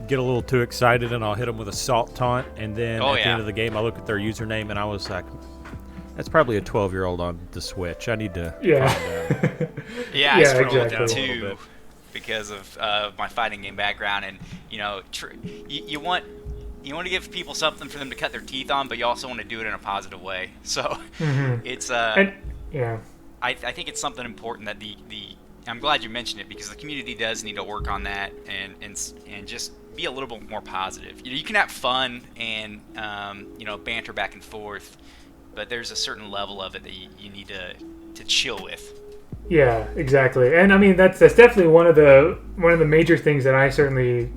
get a little too excited and I'll hit them with a salt taunt, and then at the end of the game I look at their username and I was like, that's probably a 12-year-old on the Switch. I need to I struggle with that too because of my fighting game background, and you want to give people something for them to cut their teeth on, but you also want to do it in a positive way. So it's I think it's something important that the I'm glad you mentioned it, because the community does need to work on that and just be a little bit more positive. You can have fun and banter back and forth, but there's a certain level of it that you need to chill with. Yeah, exactly. And I mean that's definitely one of the major things that I certainly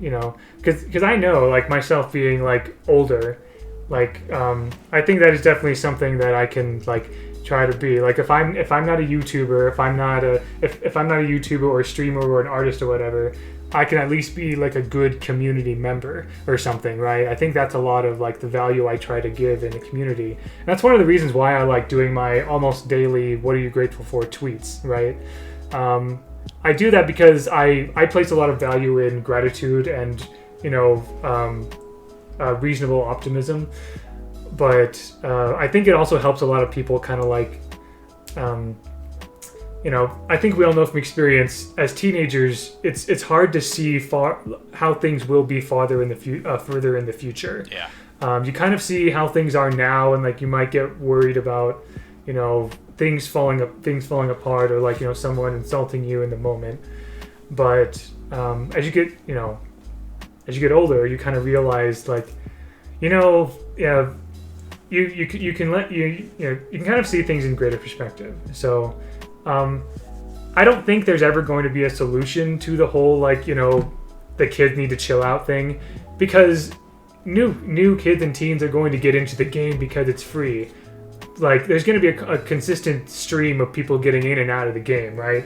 because I know, like, myself being like older, like I think that is definitely something that I can like try to be like, if I'm not a YouTuber, if I'm not a YouTuber or a streamer or an artist or whatever, I can at least be like a good community member or something, right? I think that's a lot of like the value I try to give in the community. And that's one of the reasons why I like doing my almost daily "What are you grateful for?" tweets, right? I do that because I place a lot of value in gratitude and reasonable optimism. But I think it also helps a lot of people kind of like, I think we all know from experience as teenagers, it's hard to see how things will be further in the future. Yeah. You kind of see how things are now, and like you might get worried about, things falling apart, or like someone insulting you in the moment. But as you get older, you kind of realize like, You can kind of see things in greater perspective. So I don't think there's ever going to be a solution to the whole like the kids need to chill out thing, because new kids and teens are going to get into the game because it's free. Like there's going to be a consistent stream of people getting in and out of the game, right?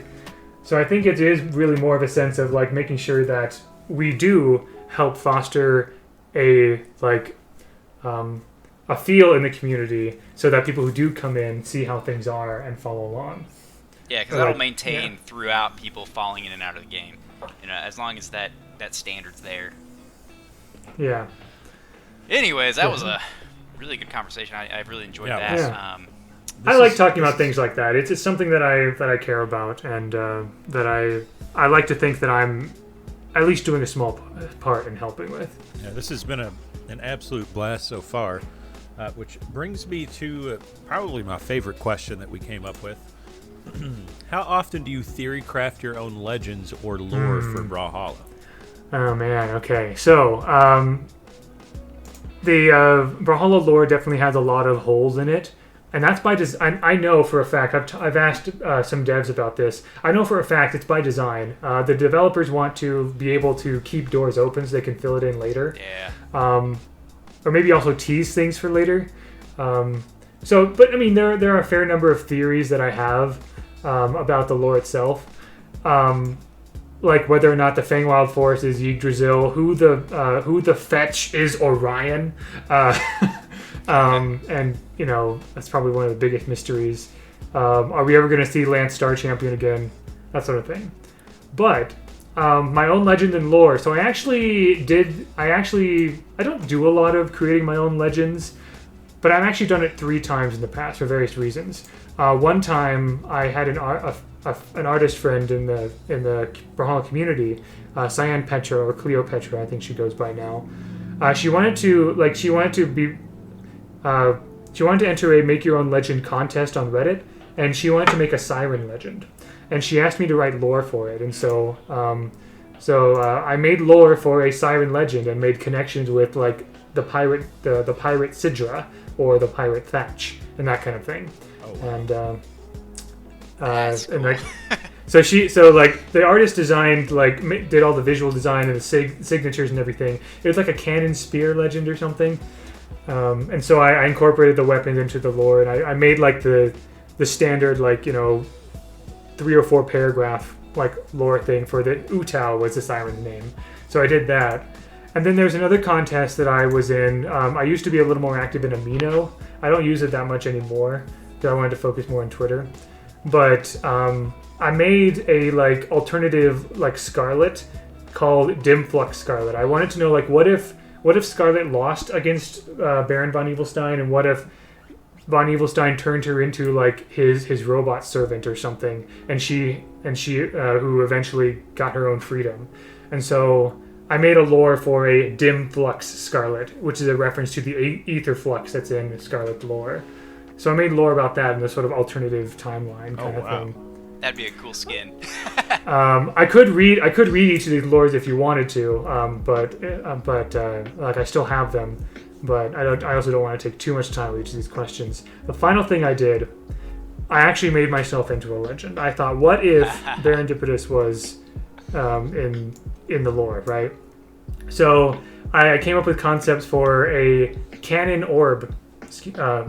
So I think it is really more of a sense of like making sure that we do help foster a feel in the community, so that people who do come in see how things are and follow along. Yeah, because that'll maintain throughout people falling in and out of the game. As long as that standard's there. Yeah. Anyways, that was a really good conversation. I really enjoyed that. Yeah. I like talking about things like that. It's something that I care about, and that I like to think that I'm at least doing a small part in helping with. Yeah, this has been an absolute blast so far. Which brings me to probably my favorite question that we came up with. How often do you theory craft your own legends or lore for Brawlhalla? Oh man, okay. So, the Brawlhalla lore definitely has a lot of holes in it. And that's by design. I know for a fact, I've asked some devs about this. I know for a fact it's by design. The developers want to be able to keep doors open so they can fill it in later. Yeah. Or maybe also tease things for later. But I mean, there are a fair number of theories that I have about the lore itself. Like whether or not the Feywild Forest is Yggdrasil, who the fetch is Orion, and that's probably one of the biggest mysteries. Are we ever going to see Lance Star Champion again? That sort of thing. But my own legend and lore. So I don't do a lot of creating my own legends, but I've actually done it 3 times in the past for various reasons. One time I had an artist friend in the Brawlhalla community, Cyan Petra, or Cleopatra, I think she goes by now. She wanted to enter a make your own legend contest on Reddit, and she wanted to make a siren legend. And she asked me to write lore for it, and so I made lore for a siren legend and made connections with like the pirate Sidra or the pirate Thatch and that kind of thing. Oh, wow. That's cool. And like the artist designed did all the visual design and the signatures and everything. It was like a cannon spear legend or something. And so I incorporated the weapons into the lore, and I made like the standard 3 or 4 paragraph lore thing for the Utao was the siren's name. So I did that. And then there's another contest that I was in. I used to be a little more active in Amino. I don't use it that much anymore because I wanted to focus more on Twitter. But I made a alternative Scarlet called Dim Flux Scarlet. I wanted to know, like, what if Scarlet lost against Baron von Evilstein, and what if von Evilstein turned her into like his robot servant or something, and she who eventually got her own freedom. And so I made a lore for a Dim Flux Scarlet, which is a reference to the ether flux that's in Scarlet lore. So I made lore about that in this sort of alternative timeline kind of thing. That'd be a cool skin. I could read each of these lores if you wanted to, but like I still have them. But I also don't want to take too much time with each of these questions. The final thing I did, I actually made myself into a legend. I thought, what if Baron Dipitous was in the lore, right? So I came up with concepts for a canon orb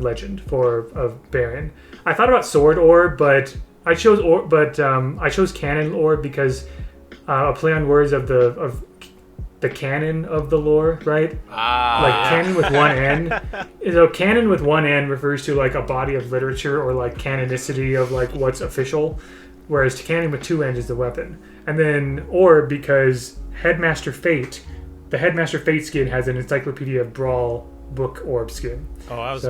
legend of Baron. I thought about sword orb, but I chose canon orb because a play on words of the canon of the lore, right? Canon with one N. So canon with one N refers to like a body of literature or like canonicity of like what's official, whereas canon with two N's is the weapon. And then orb because Headmaster Fate, the Headmaster Fate skin has an Encyclopedia of Brawl book orb skin. Oh, I was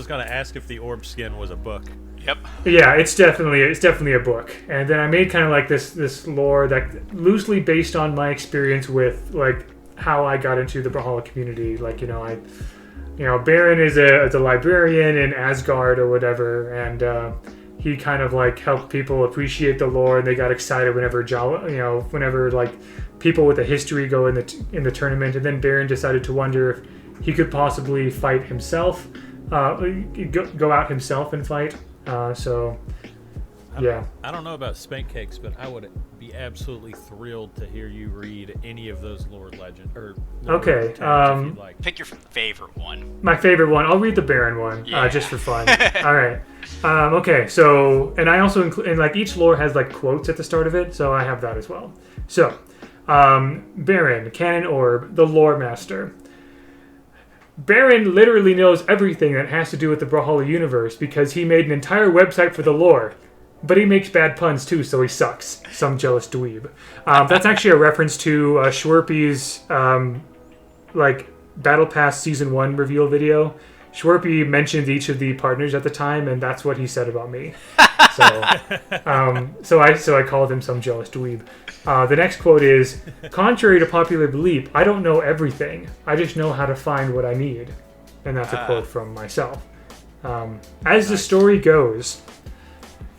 gonna ask if the orb skin was a book. Yep. Yeah, it's definitely a book. And then I made kind of like this lore that loosely based on my experience with like how I got into the Brawlhalla community. Like, Baron is a librarian in Asgard or whatever, and he kind of like helped people appreciate the lore, and they got excited whenever like people with a history go in the tournament. And then Baron decided to wonder if he could possibly fight himself, go out himself and fight. Yeah. I don't know about spank cakes, but I would be absolutely thrilled to hear you read any of those lore legend or lore okay. tags if you'd like. Pick your favorite one. My favorite one. I'll read the Baron one, just for fun. All right. Okay. So, and I also include, and like each lore has like quotes at the start of it, so I have that as well. So, Baron, Canon Orb, the Lore Master. Baron literally knows everything that has to do with the Brawlhalla universe because he made an entire website for the lore. But he makes bad puns too, so he sucks. Some jealous dweeb. That's actually a reference to Schwerpy's Battle Pass Season 1 reveal video. Schwerpy mentioned each of the partners at the time, and that's what he said about me. So I called him some jealous dweeb. The next quote is, contrary to popular belief, I don't know everything. I just know how to find what I need. And that's a quote from myself. As the story goes,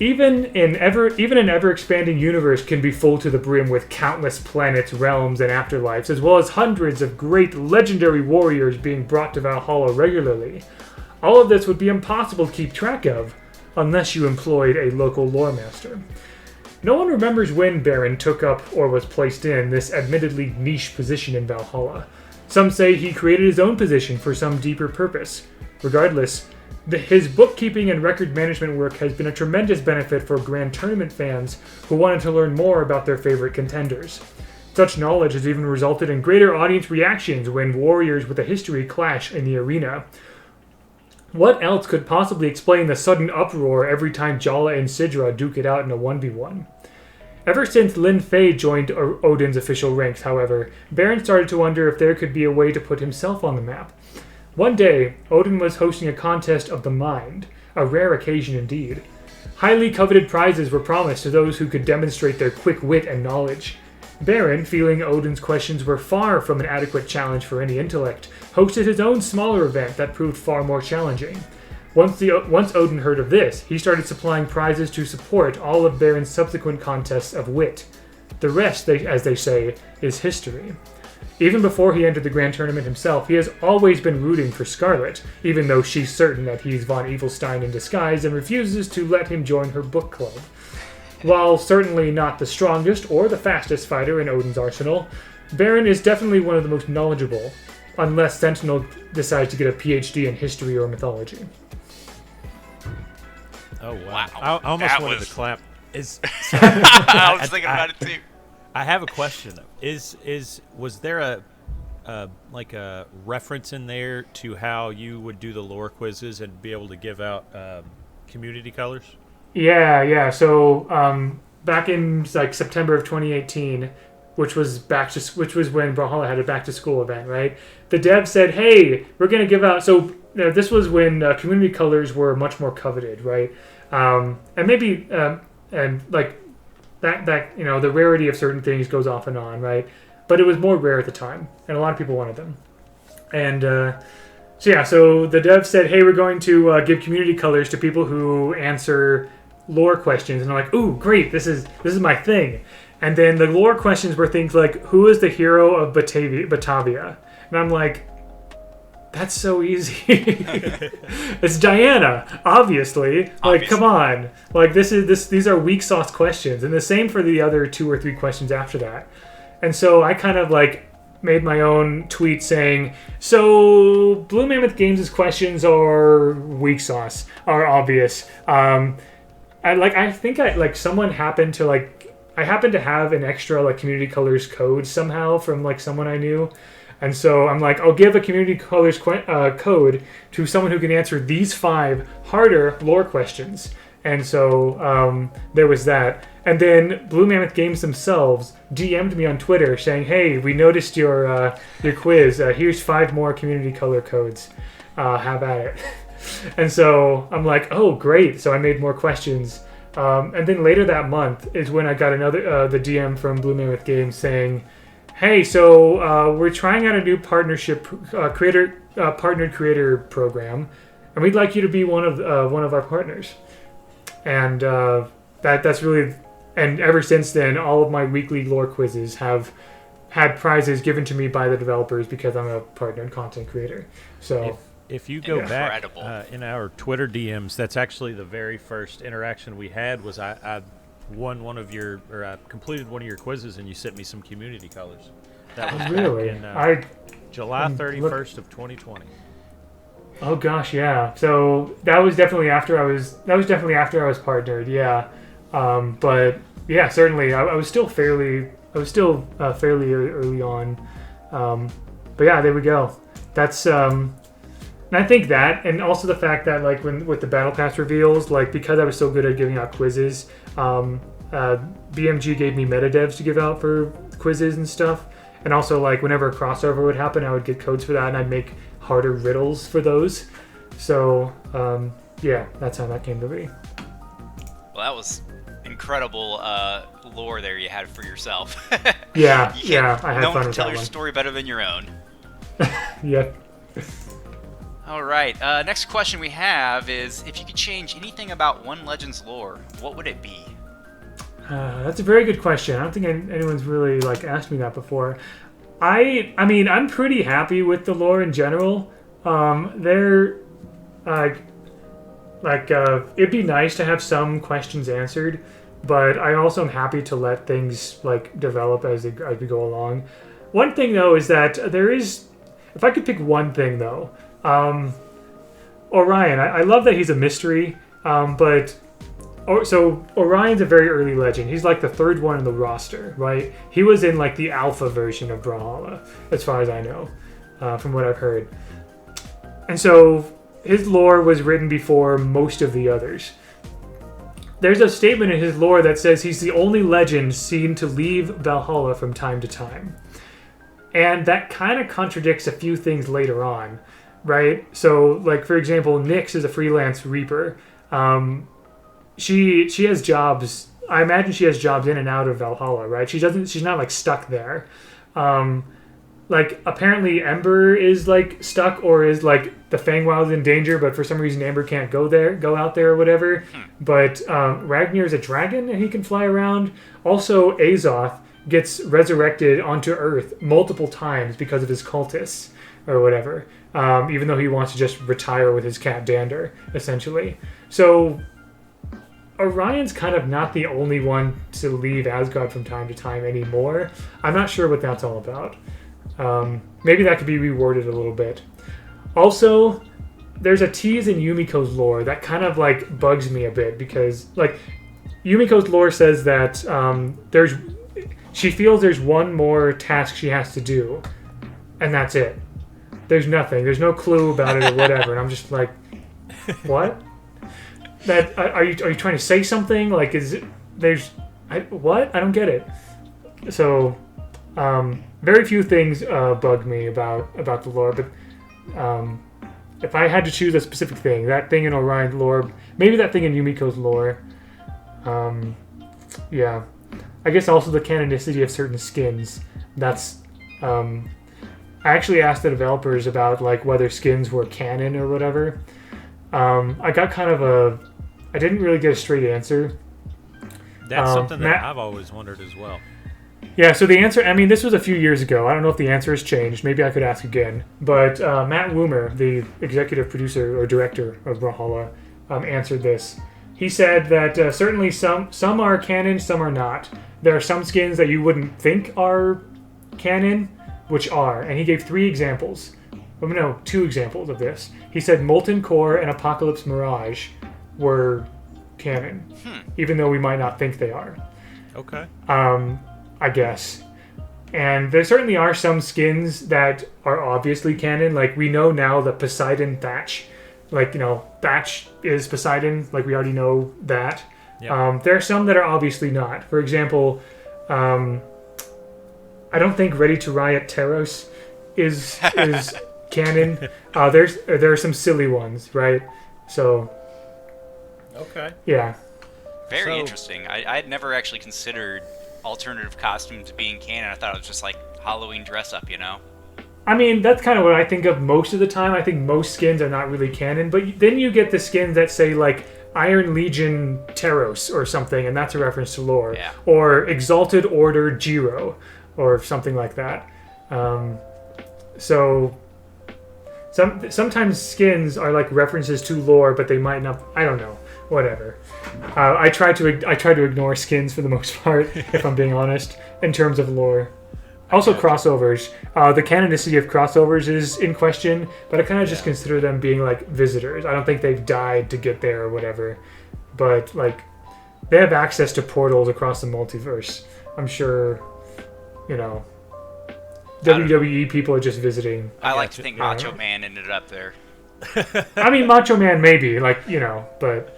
even an ever-expanding universe can be full to the brim with countless planets, realms, and afterlives, as well as hundreds of great legendary warriors being brought to Brawlhalla regularly. All of this would be impossible to keep track of, unless you employed a local lore master. No one remembers when Baron took up or was placed in this admittedly niche position in Brawlhalla. Some say he created his own position for some deeper purpose. Regardless, his bookkeeping and record management work has been a tremendous benefit for Grand Tournament fans who wanted to learn more about their favorite contenders. Such knowledge has even resulted in greater audience reactions when warriors with a history clash in the arena. What else could possibly explain the sudden uproar every time Jala and Sidra duke it out in a 1v1? Ever since Lin Fei joined Odin's official ranks, however, Baron started to wonder if there could be a way to put himself on the map. One day, Odin was hosting a contest of the mind, a rare occasion indeed. Highly coveted prizes were promised to those who could demonstrate their quick wit and knowledge. Baron, feeling Odin's questions were far from an adequate challenge for any intellect, hosted his own smaller event that proved far more challenging. Once Odin heard of this, he started supplying prizes to support all of Baron's subsequent contests of wit. The rest, as they say, is history. Even before he entered the Grand Tournament himself, he has always been rooting for Scarlet, even though she's certain that he's von Evilstein in disguise and refuses to let him join her book club. While certainly not the strongest or the fastest fighter in Odin's arsenal, Baron is definitely one of the most knowledgeable, unless Sentinel decides to get a PhD in history or mythology. Oh, wow. I almost wanted to clap. I was thinking about it too. I have a question. Was there a reference in there to how you would do the lore quizzes and be able to give out community colors? Yeah. So back in September of 2018, which was when Brawlhalla had a back to school event, right? The dev said, "Hey, we're gonna give out." So this was when community colors were much more coveted, right? And maybe and like that the rarity of certain things goes off and on, right? But it was more rare at the time, and a lot of people wanted them. And so the dev said, "Hey, we're going to give community colors to people who answer lore questions." And I'm like, "Ooh, great! This is my thing." And then the lore questions were things like, "Who is the hero of Batavia?" And I'm like, "That's so easy. It's Diana, obviously. Like, come on! Like, these are weak sauce questions." And the same for the other 2 or 3 questions after that. And so I kind of like made my own tweet saying, "So Blue Mammoth Games' questions are weak sauce, are obvious." I think someone happened to I happened to have an extra like community colors code somehow from like someone I knew. And so I'm like, I'll give a community colors code to someone who can answer these 5 harder lore questions. And so there was that. And then Blue Mammoth Games themselves DM'd me on Twitter saying, "Hey, we noticed your quiz. Here's 5 more community color codes. Have at it." And so I'm like, "Oh, great." So I made more questions. And then later that month is when I got the DM from Blue Mammoth Games saying, "Hey, so we're trying out a new partnership partnered creator program, and we'd like you to be one of our partners." And that's really, and ever since then, all of my weekly lore quizzes have had prizes given to me by the developers because I'm a partnered content creator. So if you go back in our Twitter DMs, that's actually the very first interaction we had. Was I won one of your, or I completed one of your quizzes, and you sent me some community colors. That was really back in July 31st of 2020. Oh gosh, yeah. So that was definitely after I was partnered, yeah. But yeah, certainly I was still fairly early on. But yeah, there we go. That's and I think that, and also the fact that like with the Battle Pass reveals, like because I was so good at giving out quizzes, BMG gave me meta devs to give out for quizzes and stuff. And also like whenever a crossover would happen, I would get codes for that, and I'd make harder riddles for those. So yeah, that's how that came to be. Well, that was incredible lore there you had for yourself. Yeah, I had fun with that one. No one can tell your story better than your own. Yep. All right, next question we have is, if you could change anything about One Legend's lore, what would it be? That's a very good question. I don't think anyone's really like asked me that before. I mean, I'm pretty happy with the lore in general. They're it'd be nice to have some questions answered, but I also am happy to let things like develop as we go along. One thing though is that there is, if I could pick one thing though, Orion. I love that he's a mystery, but. So Orion's a very early legend. He's like the 3rd one in the roster, right? He was in like the alpha version of Brawlhalla, as far as I know, from what I've heard. And so his lore was written before most of the others. There's a statement in his lore that says he's the only legend seen to leave Valhalla from time to time. And that kind of contradicts a few things later on, right? So, like, for example, Nyx is a freelance reaper. She has jobs. I imagine she has jobs in and out of Valhalla, right? She's not like stuck there. Like apparently Ember is like stuck, or is like the Feywild in danger, but for some reason Ember can't go out there or whatever. But Ragnar is a dragon and he can fly around. Also, Azoth gets resurrected onto Earth multiple times because of his cultists or whatever. Even though he wants to just retire with his cat Dander, essentially. So Orion's kind of not the only one to leave Asgard from time to time anymore. I'm not sure what that's all about. Maybe that could be reworded a little bit. Also, there's a tease in Yumiko's lore that kind of like bugs me a bit, because like Yumiko's lore says that she feels there's one more task she has to do, and that's it. There's nothing. There's no clue about it or whatever. And I'm just like, what? That are you trying to say something? Like, is it, what? I don't get it. So Very few things bug me about the lore, but if I had to choose a specific thing, that thing in Orion's lore, maybe that thing in Yumiko's lore, yeah. I guess also the canonicity of certain skins. That's I actually asked the developers about like whether skins were canon or whatever. I got kind of I didn't really get a straight answer. That's something that I've always wondered as well. Yeah, so the answer, I mean, this was a few years ago. I don't know if the answer has changed. Maybe I could ask again. But Matt Woomer, the executive producer or director of Brawlhalla, answered this. He said that certainly some are canon, some are not. There are some skins that you wouldn't think are canon, which are. And he gave 3 examples. No, 2 examples of this. He said Molten Core and Apocalypse Mirage were canon, even though we might not think they are. Okay. I guess. And there certainly are some skins that are obviously canon. Like, we know now that Poseidon Thatch, like, you know, Thatch is Poseidon. Like, we already know that. Yep. There are some that are obviously not. For example, I don't think Ready to Riot Teros is canon. There are some silly ones, right? So... Okay. Yeah. Very interesting. I had never actually considered alternative costumes being canon. I thought it was just like Halloween dress up, you know? I mean, that's kind of what I think of most of the time. I think most skins are not really canon, but then you get the skins that say like Iron Legion Teros or something, and that's a reference to lore. Yeah. Or Exalted Order Jiro or something like that. So sometimes skins are like references to lore, but they might not. I don't know. Whatever. I try to ignore skins for the most part, if I'm being honest, in terms of lore. Also, crossovers. The canonicity of crossovers is in question, but I kind of just consider them being like visitors. I don't think they've died to get there or whatever, but like they have access to portals across the multiverse. I'm sure, you know, WWE people are just visiting. I like to think Macho Man ended up there. I mean, Macho Man maybe, like, you know, but...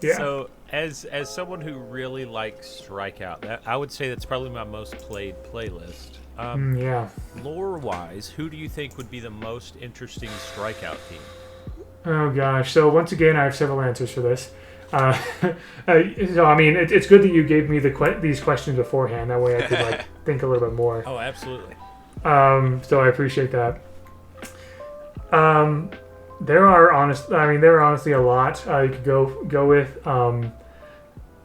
yeah. So, as someone who really likes Strikeout, I would say that's probably my most played playlist. Yeah. Lore-wise, who do you think would be the most interesting Strikeout team? Oh, gosh. So, once again, I have several answers for this. So, I mean, it's good that you gave me these questions beforehand. That way I could, like, think a little bit more. Oh, absolutely. So, I appreciate that. There are honestly a lot. You could go with.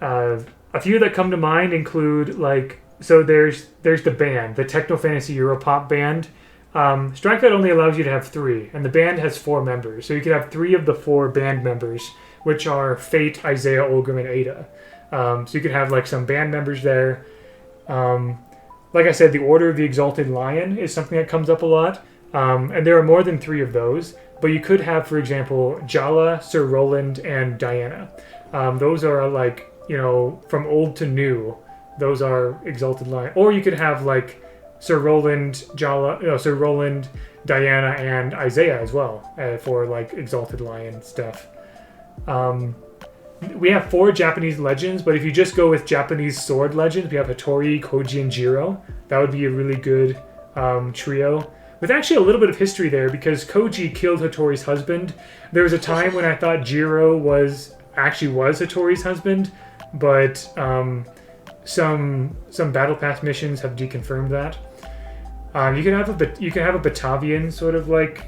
A few that come to mind include like, so there's the band, the Techno Fantasy Europop band. Strikeout only allows you to have 3, and the band has 4 members. So you could have 3 of the 4 band members, which are Fate, Isaiah, Olgrim, and Ada. So you could have like some band members there. Like I said, the Order of the Exalted Lion is something that comes up a lot. And there are more than 3 of those. But you could have, for example, Jala, Sir Roland, and Diana. Those are like, you know, from old to new. Those are Exalted Lion. Or you could have like Sir Roland, Diana, and Isaiah as well for like Exalted Lion stuff. We have 4 Japanese legends, but if you just go with Japanese sword legends, we have Hattori, Koji, and Jiro. That would be a really good trio. With actually a little bit of history there, because Koji killed Hattori's husband. There was a time when I thought Jiro was Hattori's husband, but some Battle Pass missions have deconfirmed that. You can have a Batavian sort of like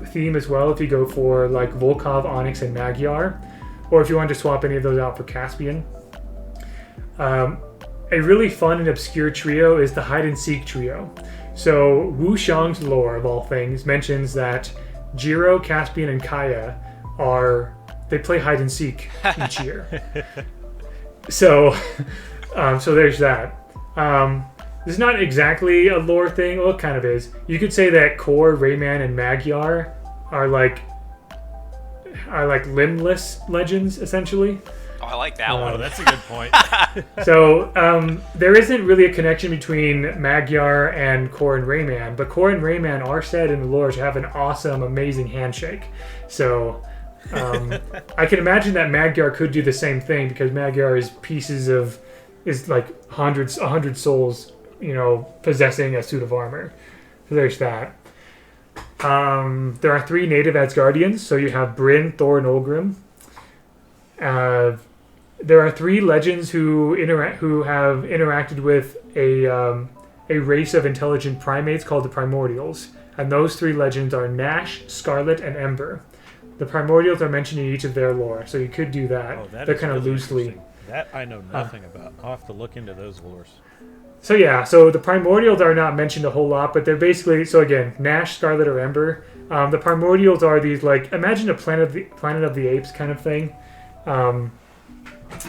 theme as well if you go for like Volkov, Onyx, and Magyar, or if you want to swap any of those out for Caspian. A really fun and obscure trio is the Hide and Seek trio. So Wu Xiang's lore, of all things, mentions that Jiro, Caspian, and Kaya they play hide and seek each year. So there's that. This is not exactly a lore thing. Well, it kind of is. You could say that Kor, Rayman, and Magyar are like limbless legends, essentially. Oh, I like that one. That's a good point. So there isn't really a connection between Magyar and Kor and Rayman, but Kor and Rayman are said in the lore to have an awesome, amazing handshake. So I can imagine that Magyar could do the same thing, because Magyar is like 100 souls possessing a suit of armor. So there's that. There are 3 native Asgardians, so you have Brynn, Thor, and Olgrim. There are 3 legends who have interacted with a race of intelligent primates called the Primordials, and those 3 legends are Nash, Scarlet, and Ember. The Primordials are mentioned in each of their lore, so you could do that. Oh, they're kind of really loosely. That I know nothing about. I'll have to look into those lores. So yeah, so the Primordials are not mentioned a whole lot, but they're basically, so again, Nash, Scarlet, or Ember. The Primordials are these, like, imagine a Planet of the Apes kind of thing.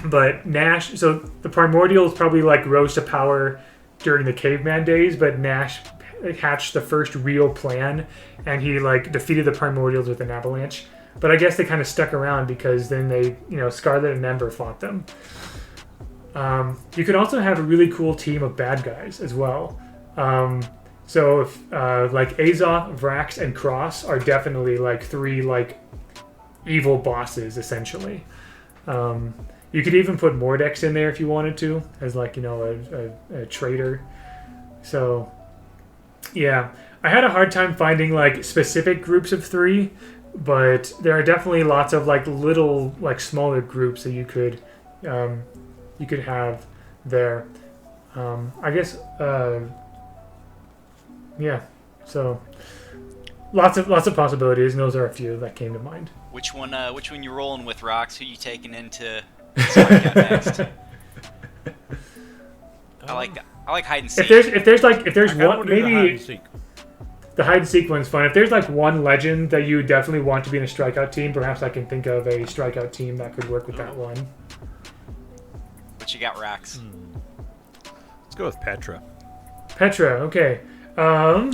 But Nash, so the Primordials probably like rose to power during the caveman days, but Nash hatched the first real plan, and he like defeated the Primordials with an avalanche. But I guess they kind of stuck around because then they, Scarlet and Ember fought them. You could also have a really cool team of bad guys as well. So if like Azoth, Vrax, and Cross are definitely like 3 like evil bosses essentially. You could even put Mordex in there if you wanted to as like a traitor. So yeah, I had a hard time finding like specific groups of 3, but there are definitely lots of like little like smaller groups that you could have there. I guess yeah. So lots of possibilities, and those are a few that came to mind. Which one you rolling with, Rox? Who you taking into Strikeout next? I like hide and seek. If there's one, maybe the hide and seek one's fun. If there's like one legend that you definitely want to be in a strikeout team, perhaps I can think of a strikeout team that could work with that one. What you got, Rax? Let's go with Petra. Petra, okay. All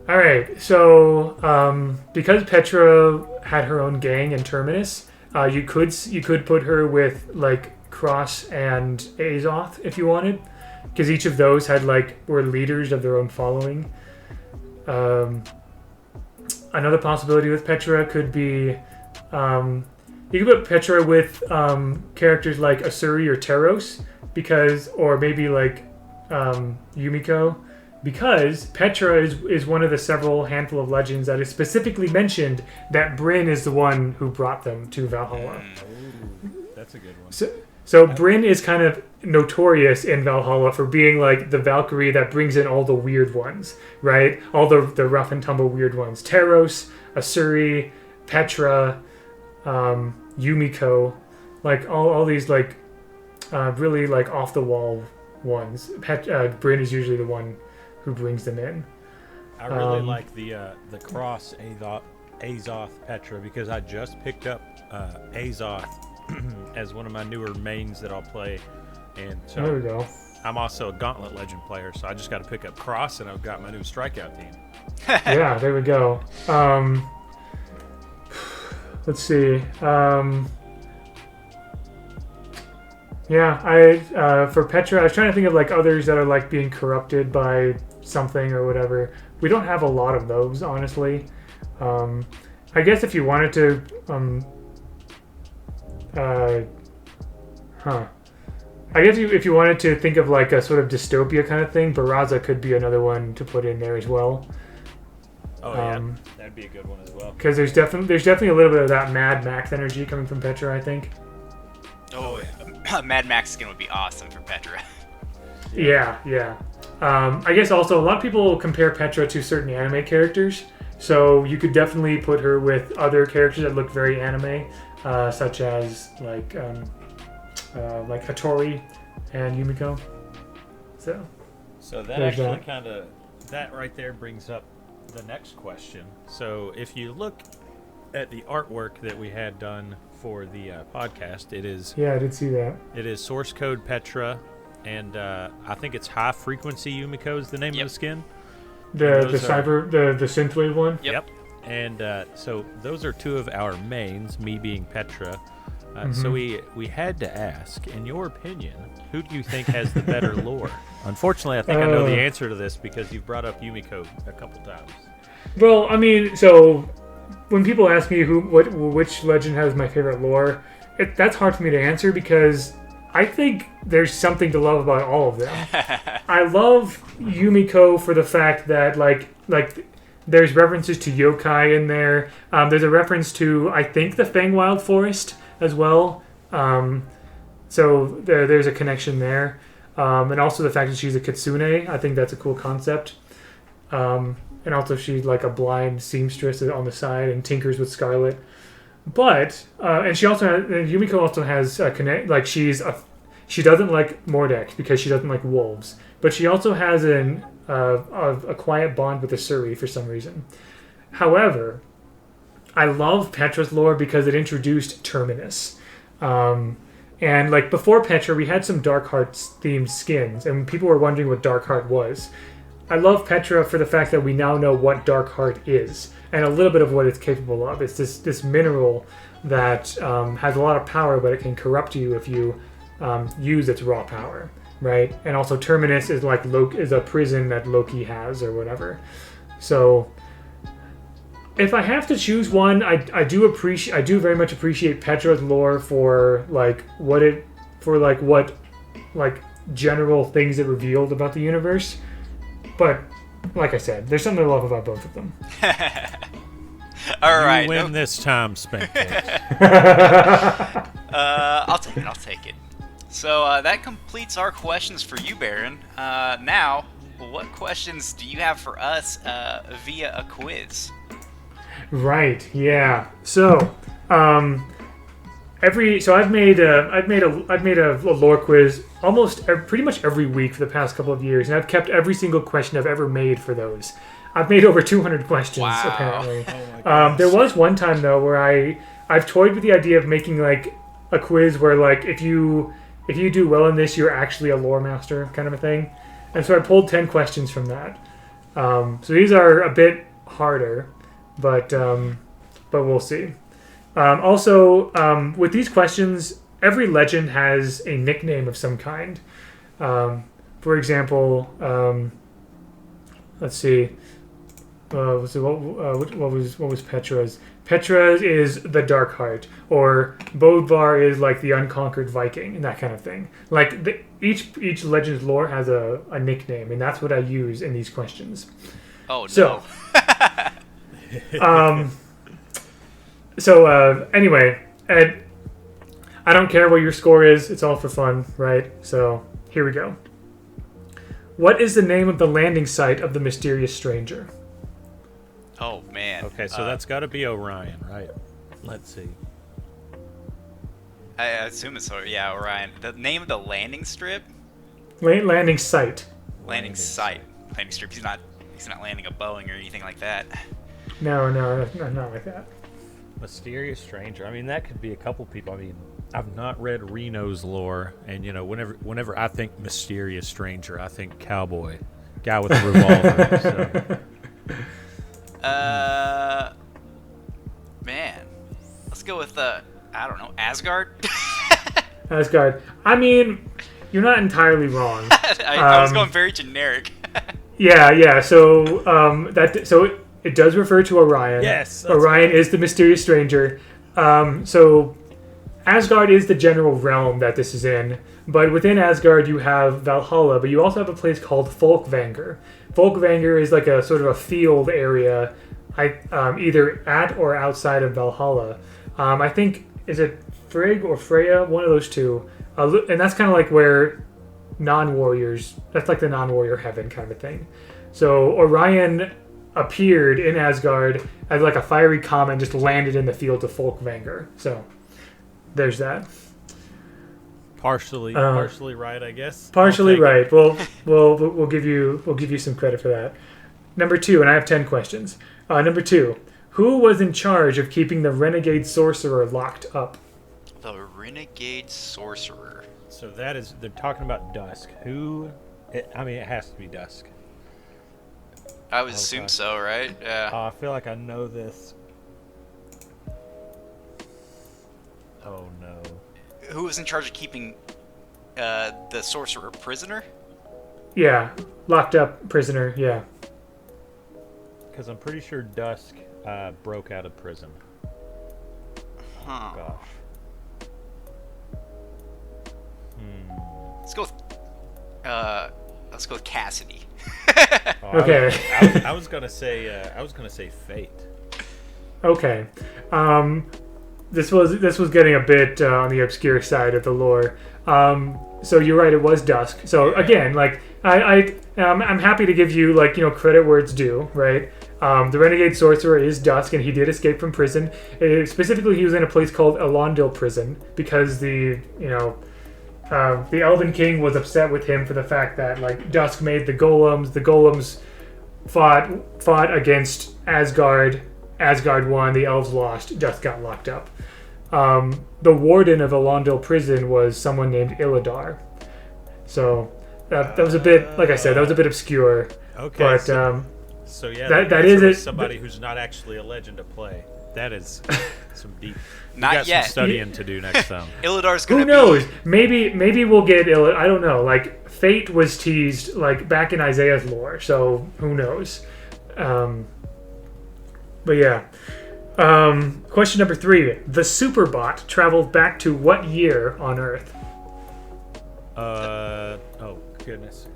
right. So because Petra had her own gang in Terminus, you could put her with like Cross and Azoth if you wanted, because each of those were leaders of their own following. Another possibility with Petra could be you could put Petra with characters like Asuri or Teros, or maybe like Yumiko, because Petra is one of the several handful of legends that is specifically mentioned that Brynn is the one who brought them to Valhalla. Ooh, that's a good one. So Brynn is kind of notorious in Valhalla for being like the Valkyrie that brings in all the weird ones, right? All the rough and tumble weird ones. Teros, Asuri, Petra, Yumiko, like all these like really like off the wall ones. Brynn is usually the one who brings them in. I really like the Cross Azoth Petra, because I just picked up Azoth as one of my newer mains that I'll play, and so there we go. I'm also a Gauntlet Legend player, so I just got to pick up Cross, and I've got my new strikeout team. Yeah, there we go. Let's see. Yeah, for Petra, I was trying to think of like others that are like being corrupted by something or whatever. We don't have a lot of those, honestly. I guess if you wanted to, I guess if you wanted to think of like a sort of dystopia kind of thing, Barraza could be another one to put in there as well. Oh yeah, that'd be a good one as well. Because there's definitely a little bit of that Mad Max energy coming from Petra, I think. Oh, Mad Max skin would be awesome for Petra. Yeah. I guess also a lot of people compare Petra to certain anime characters, so you could definitely put her with other characters that look very anime, such as like Hattori and Yumiko. So that actually kind of that right there brings up the next question. So if you look at the artwork that we had done for the podcast, it is I did see that. It is source code Petra, and I think it's high frequency Yumiko is the name of the skin. The synthwave one. Yep. And so those are 2 of our mains, me being Petra. So we had to ask, in your opinion, who do you think has the better lore? Unfortunately, I think I know the answer to this because you've brought up Yumiko a couple times. Well, I mean, so when people ask me which legend has my favorite lore, that's hard for me to answer because I think there's something to love about all of them. I love Yumiko for the fact that like there's references to yokai in there. There's a reference to, I think, the Fangwild Forest as well. So there's a connection there. And also the fact that she's a kitsune. I think that's a cool concept. And also she's like a blind seamstress on the side and tinkers with Scarlet. But and she also has, Yumiko also has a connect. Like she doesn't like Mordek because she doesn't like wolves. But she also has a quiet bond with Asuri for some reason. However, I love Petra's lore because it introduced Terminus. And like before Petra, we had some Dark Hearts themed skins, and people were wondering what Dark Heart was. I love Petra for the fact that we now know what Dark Heart is, and a little bit of what it's capable of. It's this mineral that has a lot of power, but it can corrupt you if you use its raw power, right? And also Terminus is like is a prison that Loki has or whatever. So if I have to choose one, I do very much appreciate Petra's lore for what general things it revealed about the universe. But like I said, there's something to love about both of them. All right, you win this time, Spank. I'll take it. So that completes our questions for you, Baron. Now, what questions do you have for us via a quiz? Right. Yeah. So, I've made a lore quiz pretty much every week for the past couple of years, and I've kept every single question I've ever made for those. I've made over 200 questions apparently. Oh there was one time though where I've toyed with the idea of making like a quiz where like if you do well in this, you're actually a lore master kind of a thing, and so I pulled 10 questions from that. So these are a bit harder. But we'll see. Also, with these questions, every legend has a nickname of some kind. For example, let's see. What was Petra's? Petra's is the Dark Heart, or Bodvar is like the Unconquered Viking, and that kind of thing. Like each legend's lore has a nickname, and that's what I use in these questions. Oh no. Anyway, Ed, I don't care what your score is. It's all for fun, right? So here we go. What is the name of the landing site of the mysterious stranger? Oh, man. Okay, so that's got to be Orion, right? Let's see. I assume it's Orion. The name of the landing strip? Landing site. Landing site. Landing strip. He's not landing a Boeing or anything like that. No, not like that. Mysterious stranger. I mean, that could be a couple people. I mean, I've not read Reno's lore, and whenever I think mysterious stranger, I think cowboy, guy with a revolver. Man, let's go with I don't know, Asgard. Asgard. I mean, you're not entirely wrong. I was going very generic. Yeah. So it does refer to Orion. Yes. Orion is the mysterious stranger. So Asgard is the general realm that this is in, but within Asgard you have Valhalla, but you also have a place called Folkvanger. Folkvanger is like a sort of a field area, either at or outside of Valhalla. I think, is it Frigg or Freya? One of those two. And that's kind of like where non-warriors, that's like the non-warrior heaven kind of a thing. So Orion appeared in Asgard as like a fiery comet, just landed in the field of Folkvanger. So there's that. Partially right, I guess. Partially right. We'll give you some credit for that. Number 2, and I have 10 questions. Number 2, who was in charge of keeping the renegade sorcerer locked up? The renegade sorcerer. So they're talking about Dusk. It has to be Dusk. I would assume so, right? Yeah. I feel like I know this. Oh no. Who was in charge of keeping the sorcerer prisoner? Yeah, locked up prisoner, yeah. Because I'm pretty sure Dusk broke out of prison. Huh. Gosh. Let's go with Cassidy. Okay. I was gonna say Fate. Okay. This was getting a bit on the obscure side of the lore. So you're right, it was Dusk. So again, like I'm happy to give you credit where it's due, right? The Renegade Sorcerer is Dusk, and he did escape from prison. Specifically, he was in a place called Elondil Prison because the Elven King was upset with him for the fact that Dusk made the golems. The golems fought against Asgard. Asgard won. The elves lost. Dusk got locked up. The warden of Elondil Prison was someone named Illidan. So that was a bit, like I said, that was a bit obscure. Okay. But so yeah, that is it. Somebody who's not actually a legend to play. That is some deep. Not got yet. Some studying to do next time. Illidar's gonna. Who knows? Maybe we'll get Illidar. I don't know. Fate was teased back in Isaiah's lore, so who knows? But yeah. Question number 3: the Superbot traveled back to what year on Earth? Oh goodness.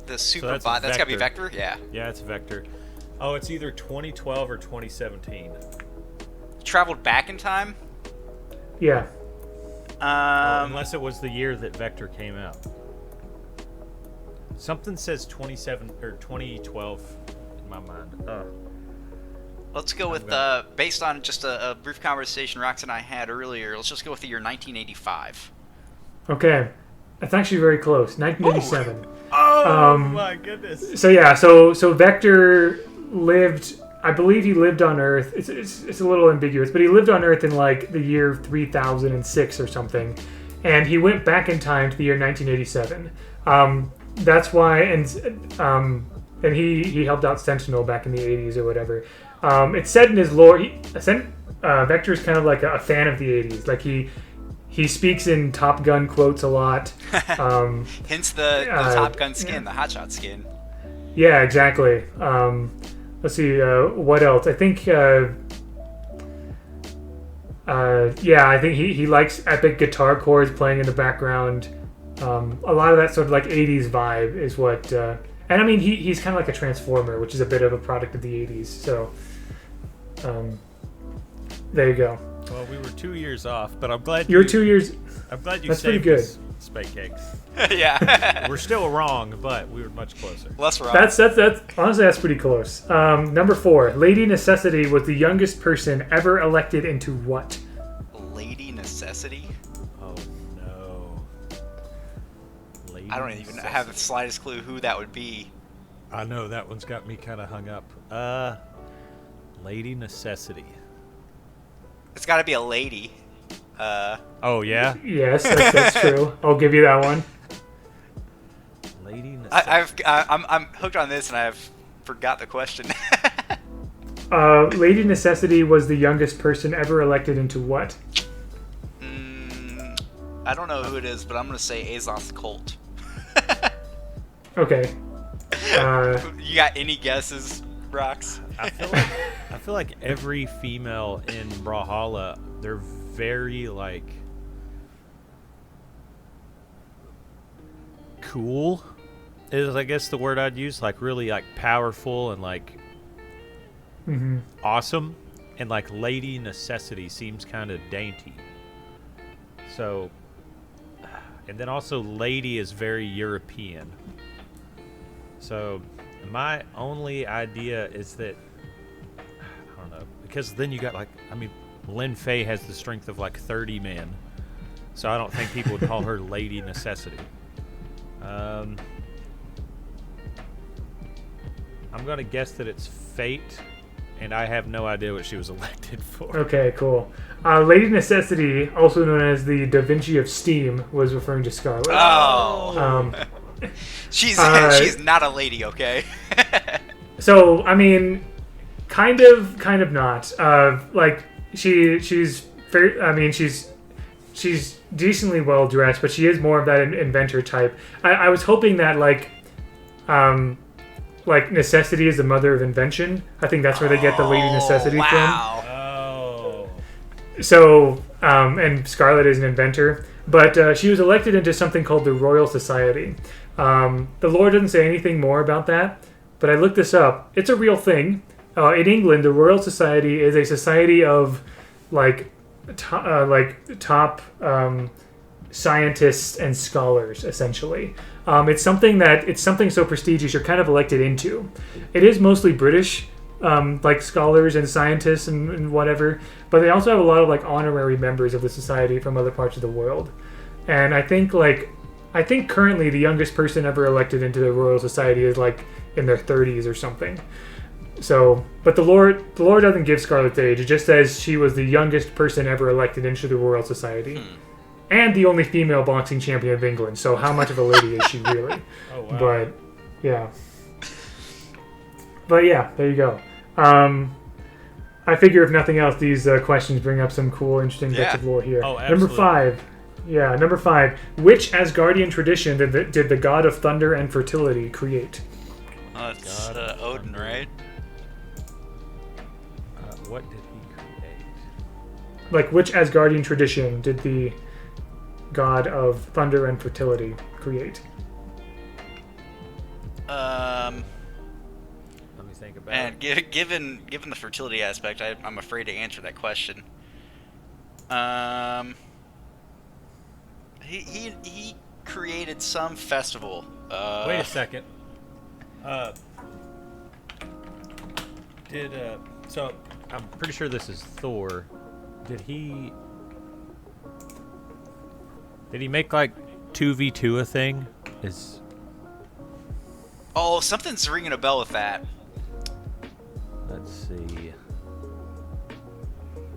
The Superbot. That's gotta be Vector. Yeah. Yeah, it's Vector. Oh, it's either 2012 or 2017. Traveled back in time. Yeah. Unless it was the year that Vector came out. Something says 2012 in my mind. Let's go with based on just a brief conversation Rox and I had earlier. Let's just go with the year 1985. Okay, that's actually very close. 1987. Oh my goodness. So yeah, so Vector lived. I believe he lived on Earth. It's a little ambiguous, but he lived on Earth in the year 3006 or something, and he went back in time to the year 1987. That's why, and he helped out Sentinel back in the 80s or whatever. It's said in his lore, Vector is kind of like a fan of the 80s. He speaks in Top Gun quotes a lot. Hence the Top Gun skin, the hotshot skin. Yeah, exactly. Let's see, what else? I think, I think he likes epic guitar chords playing in the background. A lot of that sort of 80s vibe is what... and I mean, he's kind of like a Transformer, which is a bit of a product of the 80s, so... there you go. Well, we were 2 years off, but I'm glad you're 2 years... I'm glad you That's saved pretty good. us, Spike Cakes. Yeah. We're still wrong, but we were much closer. Less wrong. That's honestly, that's pretty close. Number 4. Lady Necessity was the youngest person ever elected into what? Lady Necessity? Oh, no. Lady I don't even have the slightest clue who that would be. I know, that one's got me kind of hung up. Lady Necessity. It's got to be a lady. Oh, yeah? Yes, that's true. I'll give you that one. Lady Necessity. I'm hooked on this, and I've forgot the question. Lady Necessity was the youngest person ever elected into what? I don't know who it is, but I'm going to say Azoth Colt. Okay. You got any guesses, Rox? I feel like every female in Brawlhalla, they're very cool is I guess the word I'd use, really powerful and awesome, and Lady Necessity seems kind of dainty. So, and then also Lady is very European. So my only idea is that I don't know, because then you got Lin Fei has the strength of 30 men, so I don't think people would call her Lady Necessity. I'm gonna guess that it's Fate, and I have no idea what she was elected for. Okay, cool. Lady Necessity, also known as the Da Vinci of Steam, was referring to Scarlet. Oh. She's not a lady, okay? So I mean, kind of not. She's fair. I mean, she's decently well dressed, but she is more of that inventor type. I was hoping that necessity is the mother of invention. I think that's where they get the Lady Necessity from. Oh. So and Scarlet is an inventor. But she was elected into something called the Royal Society. The lore doesn't say anything more about that, but I looked this up. It's a real thing. In England, the Royal Society is a society of top scientists and scholars, essentially. It's something so prestigious you're kind of elected into. It is mostly British, scholars and scientists and whatever, but they also have a lot of honorary members of the society from other parts of the world. And I think currently the youngest person ever elected into the Royal Society is in their 30s or something. So, but the lore doesn't give Scarlett's age. It just says she was the youngest person ever elected into the Royal Society. And the only female boxing champion of England. So how much of a lady is she really? Oh, wow. But yeah, there you go. I figure if nothing else, these questions bring up some cool, interesting bits of lore here. Oh, absolutely. Number 5. Which Asgardian tradition did the god of thunder and fertility create? It's Odin, right? What did he create? Which Asgardian tradition did the god of thunder and fertility create? Let me think about it. And given the fertility aspect, I'm afraid to answer that question. He created some festival. Wait a second. So I'm pretty sure this is Thor. Did he make 2v2 a thing? Oh, something's ringing a bell with that. Let's see.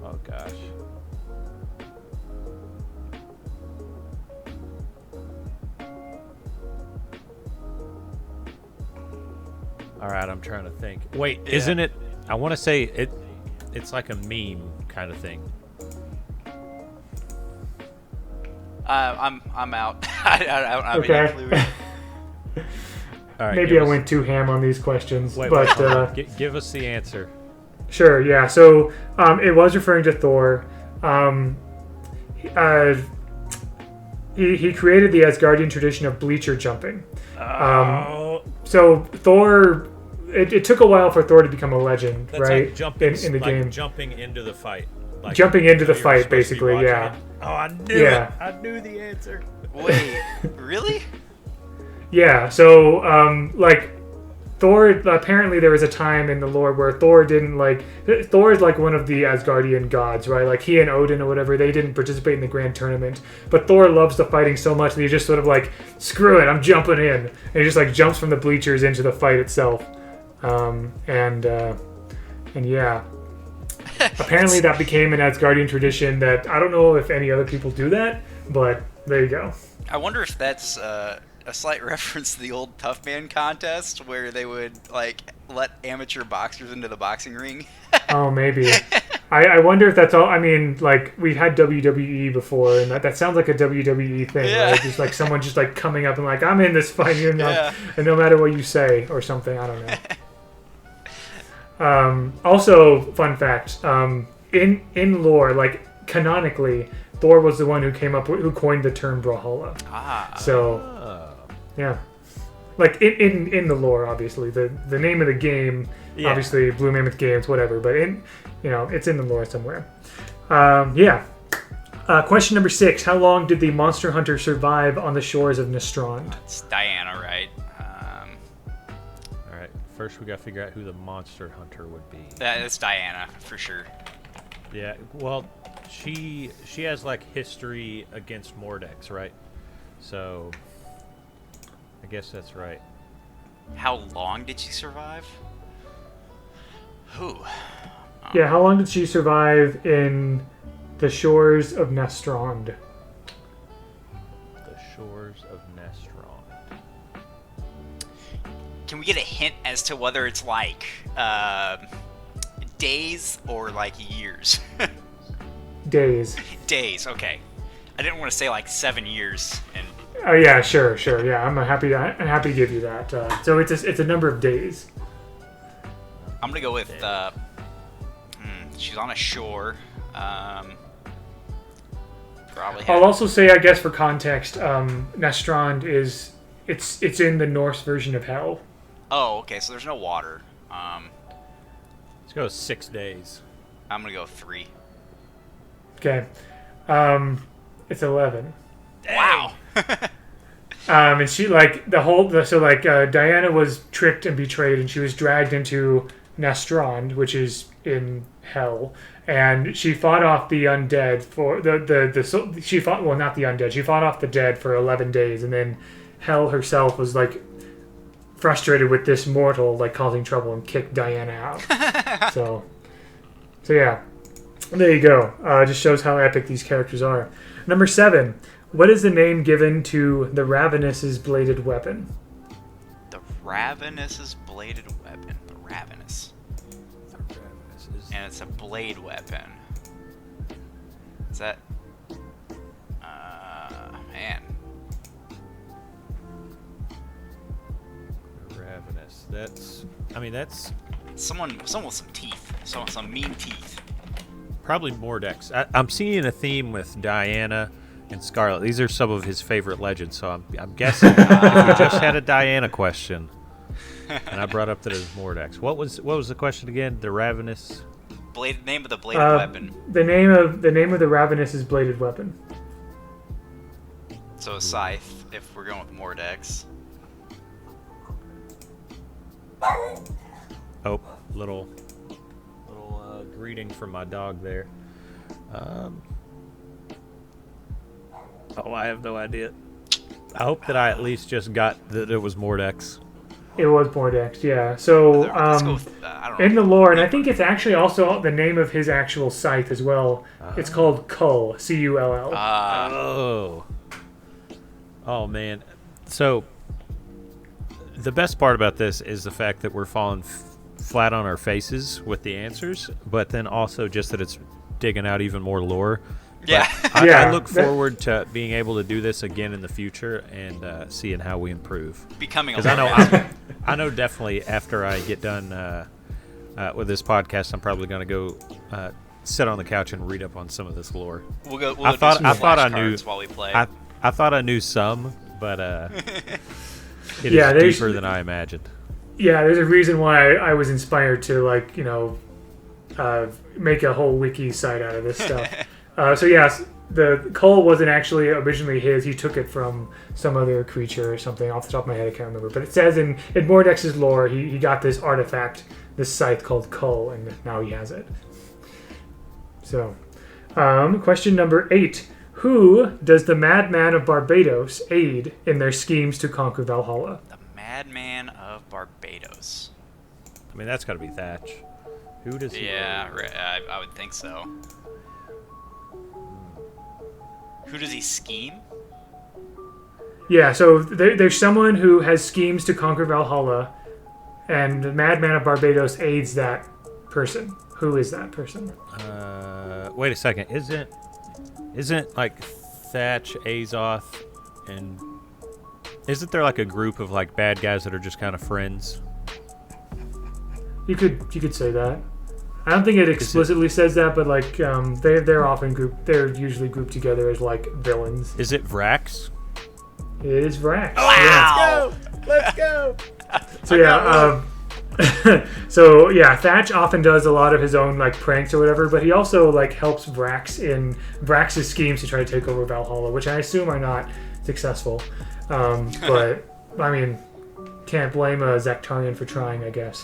Oh gosh. All right, I'm trying to think. Wait, isn't it? I want to say it. It's like a meme kind of thing. I'm out. I don't have any clue. All right, maybe I went too ham on these questions. Give us the answer. Sure. Yeah. So it was referring to Thor. He created the Asgardian tradition of bleacher jumping. So Thor, it took a while for Thor to become a legend, That's right? Like jumping in the game, jumping into the fight. Jumping into the fight, basically. Yeah. Oh, I knew it. I knew the answer. Wait, really? Yeah. So, Thor. Apparently, there was a time in the lore where Thor didn't Thor is one of the Asgardian gods, right? He and Odin or whatever, they didn't participate in the grand tournament. But Thor loves the fighting so much that he just sort of screw it, I'm jumping in, and he just jumps from the bleachers into the fight itself. And yeah. Apparently, that became an Asgardian tradition that I don't know if any other people do that, but there you go. I wonder if that's a slight reference to the old Tough Man contest where they would let amateur boxers into the boxing ring. Oh, maybe. I wonder if that's all. I mean, we've had WWE before, and that sounds like a WWE thing, right? Just someone just coming up and I'm in this fight, you're not, and no matter what you say or something, I don't know. Also, fun fact, in lore, canonically, Thor was the one who coined the term Brawlhalla. So, yeah. In the lore, obviously. The name of the game, obviously, Blue Mammoth Games, whatever, but it's in the lore somewhere. Question number 6. How long did the monster hunter survive on the shores of Nastrond? It's Diana, right? First, we got to figure out who the monster hunter would be. That's Diana, for sure. Yeah, well, she has history against Mordex, right? So, I guess that's right. How long did she survive? Who? Yeah, how long did she survive in the shores of Nastrond? The shores of Nastrond. Can we get a hint as to whether it's days or years? Days. Days, okay. I didn't want to say 7 years. And Oh yeah, sure. Yeah, I'm happy to give you that. So it's a number of days. I'm gonna go with she's on a shore. Probably. I'll also say, I guess, for context, Nastrand is it's in the Norse version of Hell. Oh, okay. So there's no water. Let's go 6 days. I'm gonna go 3. Okay. It's 11. Wow. And she Diana was tricked and betrayed, and she was dragged into Nastrand, which is in Hell, and she fought off the undead for she fought not the undead. She fought off the dead for 11 days, and then Hell herself was like frustrated with this mortal like causing trouble and kicked Diana out. so yeah, there you go. Just shows how epic these characters are. Number 7. What is the name given to the Ravenous's bladed weapon? The Ravenous's bladed weapon. The Ravenous. And it's a blade weapon. Is that... man. Ravenous. That's Someone with some teeth. Some mean teeth. probably Mordex. I'm seeing a theme with Diana and Scarlet. These are some of his favorite legends, so I'm guessing if we just had a Diana question, and I brought up that it was Mordex. What was the question again? The Ravenous Name of the bladed weapon. The name of the Ravenous's bladed weapon. So a scythe, if we're going with Mordex. Oh, little greeting from my dog there. I have no idea. I hope that I at least just got that it was Mordex. It was Mordex, yeah. So Let's go with, I don't know. in the lore, and I think it's actually also the name of his actual scythe as well. It's called Cull, Cull. Oh man. So the best part about this is the fact that we're falling flat on our faces with the answers, but then also just that it's digging out even more lore. Yeah. I look forward to being able to do this again in the future and seeing how we improve. Becoming a Because I know definitely after I get done with this podcast, I'm probably going to go sit on the couch and read up on some of this lore. We'll I thought I knew while we play. I thought I knew some, but it Yeah, is deeper than I imagined. Yeah, there's a reason why I was inspired to make a whole wiki site out of this stuff. So yes, the Cull wasn't actually originally his. He took it from some other creature or something. Off the top of my head, I can't remember. But it says in Mordex's lore, he got this artifact, this scythe called Cull, and now he has it. So, question number 8. Who does the Madman of Barbados aid in their schemes to conquer Valhalla? The Madman of Barbados. I mean, that's got to be Thatch. Who does he? Yeah, I would think so. Who does he scheme? Yeah, so there's someone who has schemes to conquer Valhalla, and the Madman of Barbados aids that person. Who is that person? Wait a second. Isn't like Thatch, Azoth, and isn't there like a group of like bad guys that are just kind of friends? You could say that. I don't think it explicitly says that, but like they're usually grouped together as like villains. Is it Vrax? It is Vrax. Wow! Let's go! So yeah, so yeah, Thatch often does a lot of his own like pranks or whatever, but he also like helps Vrax in Vrax's schemes to try to take over Valhalla, which I assume are not successful. But I mean, can't blame a Zactarian for trying, I guess.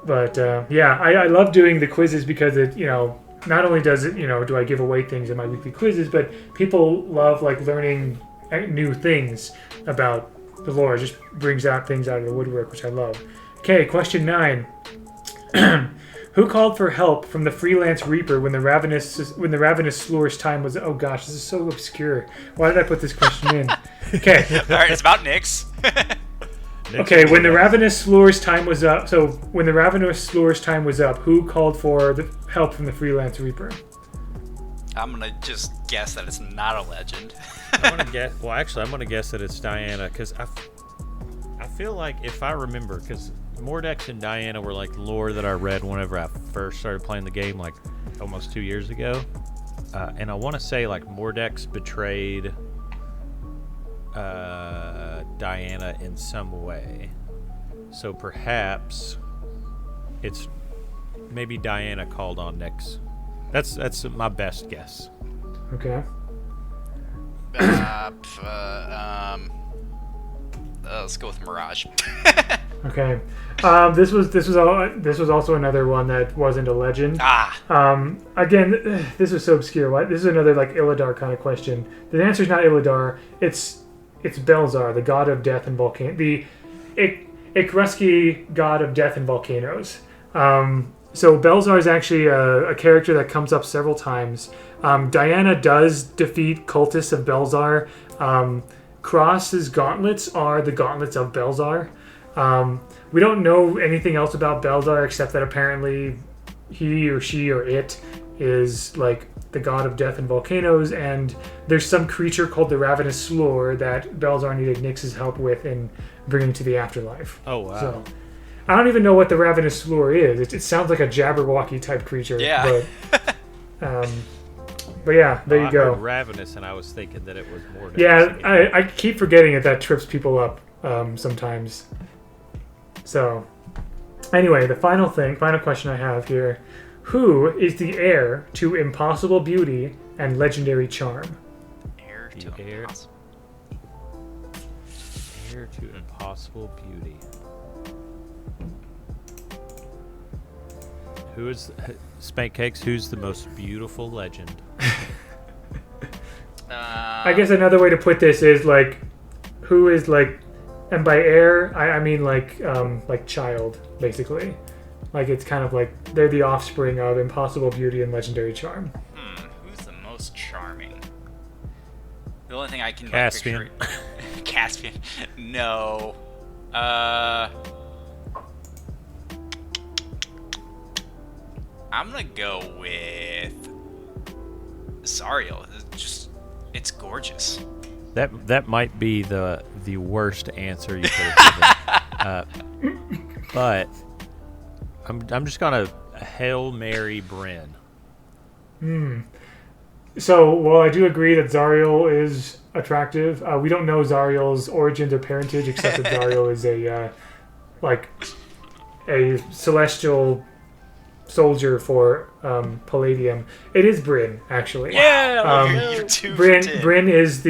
But yeah, I love doing the quizzes because it, not only does it, do I give away things in my weekly quizzes, but people love like learning new things about the lore. It just brings out things out of the woodwork, which I love. Okay, question 9. Who called for help from the freelance reaper when the ravenous slur's time was? Oh gosh, this is so obscure. Why did I put this question in? Okay. All right, it's about Nyx. Okay, when the ravenous slur's time was up. So when the ravenous slur's time was up, who called for the help from the freelance reaper? I'm gonna just guess that it's not a legend. I'm gonna guess. Well, actually, I'm gonna guess that it's Diana because I feel like if I remember, because Mordex and Diana were like lore that I read whenever I first started playing the game, like almost 2 years ago. and I want to say like Mordex betrayed Diana in some way. So perhaps it's maybe Diana called on Nyx. That's my best guess. Okay. Let's go with Mirage. Okay. This was also another one that wasn't a legend. Again, this was so obscure. What? This is another like Illidar kind of question. The answer is not Illidar. It's Belzar, the god of death and volcano. The Ikruski god of death and volcanoes. So Belzar is actually a character that comes up several times. Diana does defeat cultists of Belzar. Cross's gauntlets are the gauntlets of Belzar. We don't know anything else about Belzar except that apparently he or she or it is like the god of death and volcanoes, and there's some creature called the Ravenous Sloor that Belzar needed Nyx's help with in bringing to the afterlife. Oh, wow. So, I don't even know what the Ravenous Sloor is. It sounds like a Jabberwocky type creature. Yeah. But yeah, there you go. I heard Ravenous, and I was thinking that it was more. Yeah, I keep forgetting that trips people up sometimes. So, anyway, the final question I have here: who is the heir to impossible beauty and legendary charm? Heir to impossible beauty. Who is Spank Cakes? Who's the most beautiful legend? I guess another way to put this is like, who is like, and by heir I mean like child, basically. Like it's kind of like they're the offspring of impossible beauty and legendary charm. Who's the most charming? The only thing I can Caspian. Caspian. No. I'm gonna go with Zariel. It's gorgeous. That might be the worst answer you could have given. But I'm just gonna Hail Mary Bryn. So, while I do agree that Zariel is attractive, we don't know Zariel's origins or parentage, except that Zariel is a celestial soldier for Palladium. It is Bryn, actually. Yeah, you too. Bryn is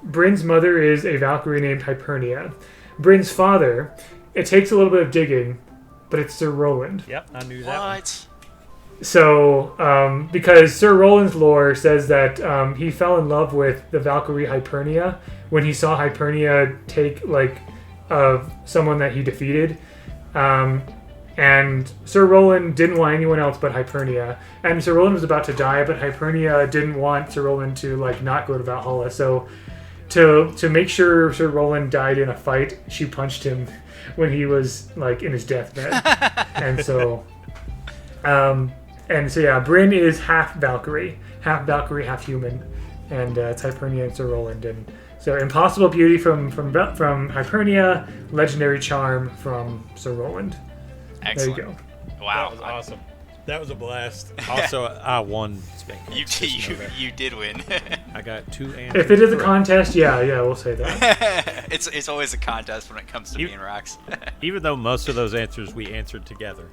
Bryn's mother is a Valkyrie named Hypernia. Bryn's father, it takes a little bit of digging, but it's Sir Roland. Yep, I knew that. What? So, because Sir Roland's lore says that he fell in love with the Valkyrie Hypernia when he saw Hypernia take someone that he defeated. And Sir Roland didn't want anyone else but Hypernia. And Sir Roland was about to die, but Hypernia didn't want Sir Roland to not go to Brawlhalla. So to make sure Sir Roland died in a fight, she punched him when he was in his deathbed. and so yeah, Bryn is half Valkyrie, half human, and it's Hypernia and Sir Roland. And so impossible beauty from Hypernia, legendary charm from Sir Roland. Excellent. There you go. Wow, that was awesome. That was a blast. Also, I won. You did win. I got 2 answers. If it is a contest, yeah, we'll say that. It's always a contest when it comes to me and Rax. Even though most of those answers we answered together.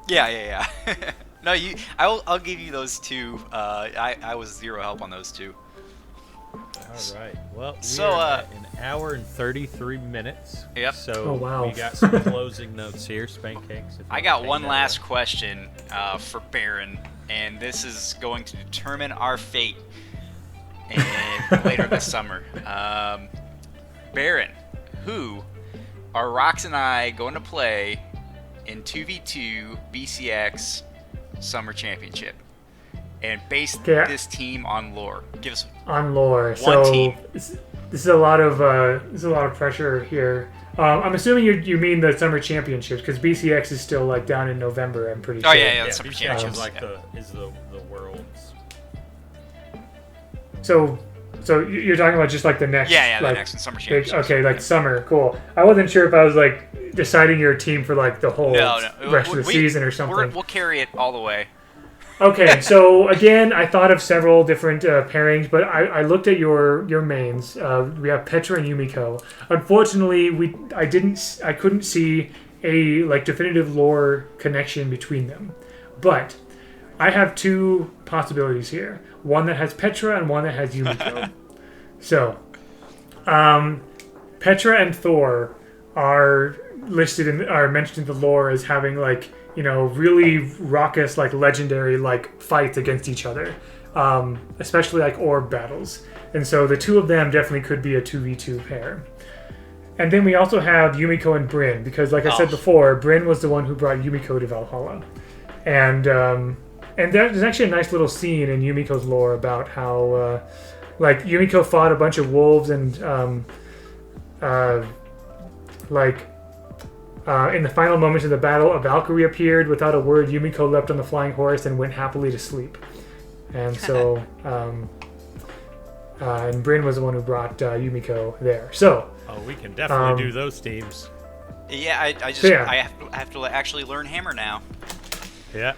Yeah. No, I'll give you those 2. I was 0 help on those 2. All right. Well, so are at an hour and 33 minutes. Yep. So wow. We got some closing notes here, Spank Cakes. I got one last question for Baron, and this is going to determine our fate later this summer. Baron, who are Rox and I going to play in 2v2 BCX Summer Championship? And base this team on lore. Give us on lore. One team. This is a lot of pressure here. I'm assuming you mean the summer championships because BCX is still down in November. I'm pretty sure. Oh yeah, the summer championships is the world's. So you're talking about just the next. Yeah, the next summer championships. Okay, summer, cool. I wasn't sure if I was deciding your team for the whole rest of the season or something. We'll carry it all the way. Okay, so again, I thought of several different pairings, but I looked at your mains. We have Petra and Yumiko. Unfortunately, I couldn't see a definitive lore connection between them. But I have two possibilities here. One that has Petra and one that has Yumiko. So, Petra and Thor are mentioned in the lore as having really raucous, legendary, fights against each other, especially orb battles. And so the two of them definitely could be a 2v2 pair. And then we also have Yumiko and Brynn, because I said before, Brynn was the one who brought Yumiko to Brawlhalla. And there's actually a nice little scene in Yumiko's lore about how, Yumiko fought a bunch of wolves and, in the final moments of the battle, a Valkyrie appeared. Without a word, Yumiko leapt on the flying horse and went happily to sleep. And so, and Brynn was the one who brought Yumiko there. So, we can definitely do those teams. Yeah, I have to actually learn Hammer now. Yeah.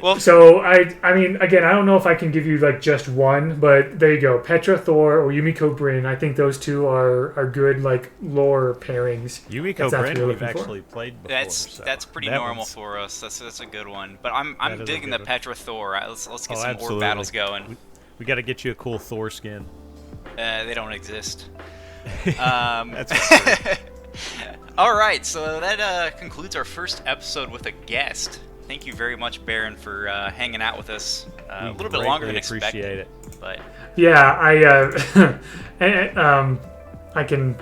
Well, so I mean, again, I don't know if I can give you just one, but there you go. Petra, Thor, or Yumiko, Brynn. I think those two are good lore pairings. Yumiko, Brynn, we've actually played before. That's pretty normal for us. That's a good one. But I'm digging the Petra Thor. Let's get some orb battles going. We got to get you a cool Thor skin. They don't exist. That's all right, so that concludes our first episode with a guest. Thank you very much, Baron, for hanging out with us a little bit longer than expected. Appreciate it. But yeah, I can.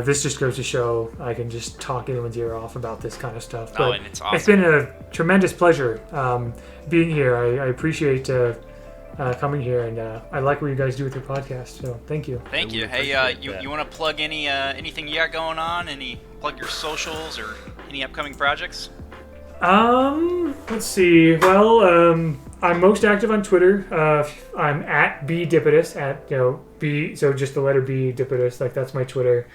This just goes to show I can just talk anyone's ear off about this kind of stuff. But and it's awesome. It's been a tremendous pleasure being here. I appreciate coming here, and I like what you guys do with your podcast. So thank you. Thank you. Hey, you want to plug anything you got going on? Plug your socials or any upcoming projects? Let's see. Well, I'm most active on Twitter. I'm at Dipitous, B, so just the letter B, Dipitous, that's my Twitter.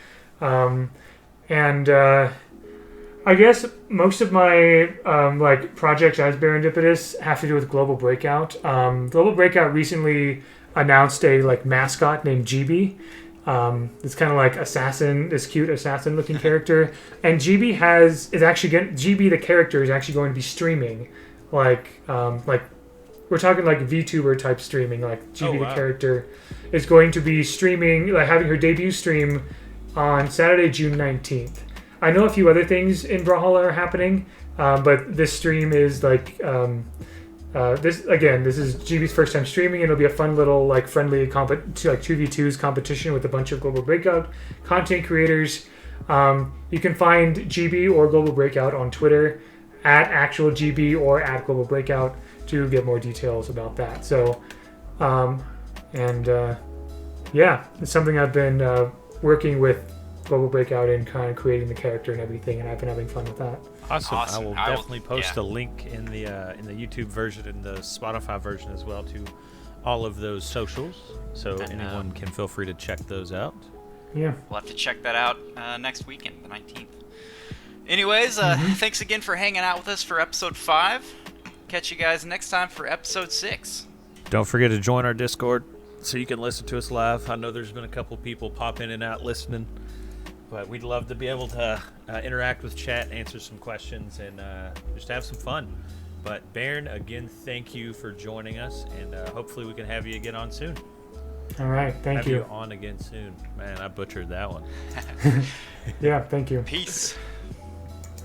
And I guess most of my projects as Baron Dipitous have to do with Global Breakout. Global Breakout recently announced a mascot named GB. It's kind of assassin, this cute assassin-looking character, and GB the character is actually going to be streaming, we're talking VTuber type streaming. GB the character is going to be streaming, having her debut stream on Saturday, June 19th. I know a few other things in Brawlhalla are happening, but this stream is this is GB's first time streaming. It'll be a fun little friendly 2v2s competition with a bunch of Global Breakout content creators. You can find GB or Global Breakout on Twitter at actual GB or at Global Breakout to get more details about that. So, it's something I've been working with Global Breakout in kind of creating the character and everything, and I've been having fun with that. Awesome. I will definitely post a link in the YouTube version and the Spotify version as well to all of those socials, so anyone can feel free to check those out. Yeah. We'll have to check that out next weekend, the 19th. Anyways, thanks again for hanging out with us for episode 5. Catch you guys next time for episode 6. Don't forget to join our Discord so you can listen to us live. I know there's been a couple people pop in and out listening, but we'd love to be able to interact with chat, answer some questions, and just have some fun. But Baron, again, thank you for joining us, and hopefully we can have you again on soon. All right, thank you. Have you on again soon. Man, I butchered that one. Yeah, thank you. Peace.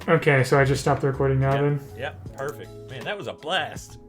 Okay, so I just stopped the recording now then? Yep, perfect. Man, that was a blast.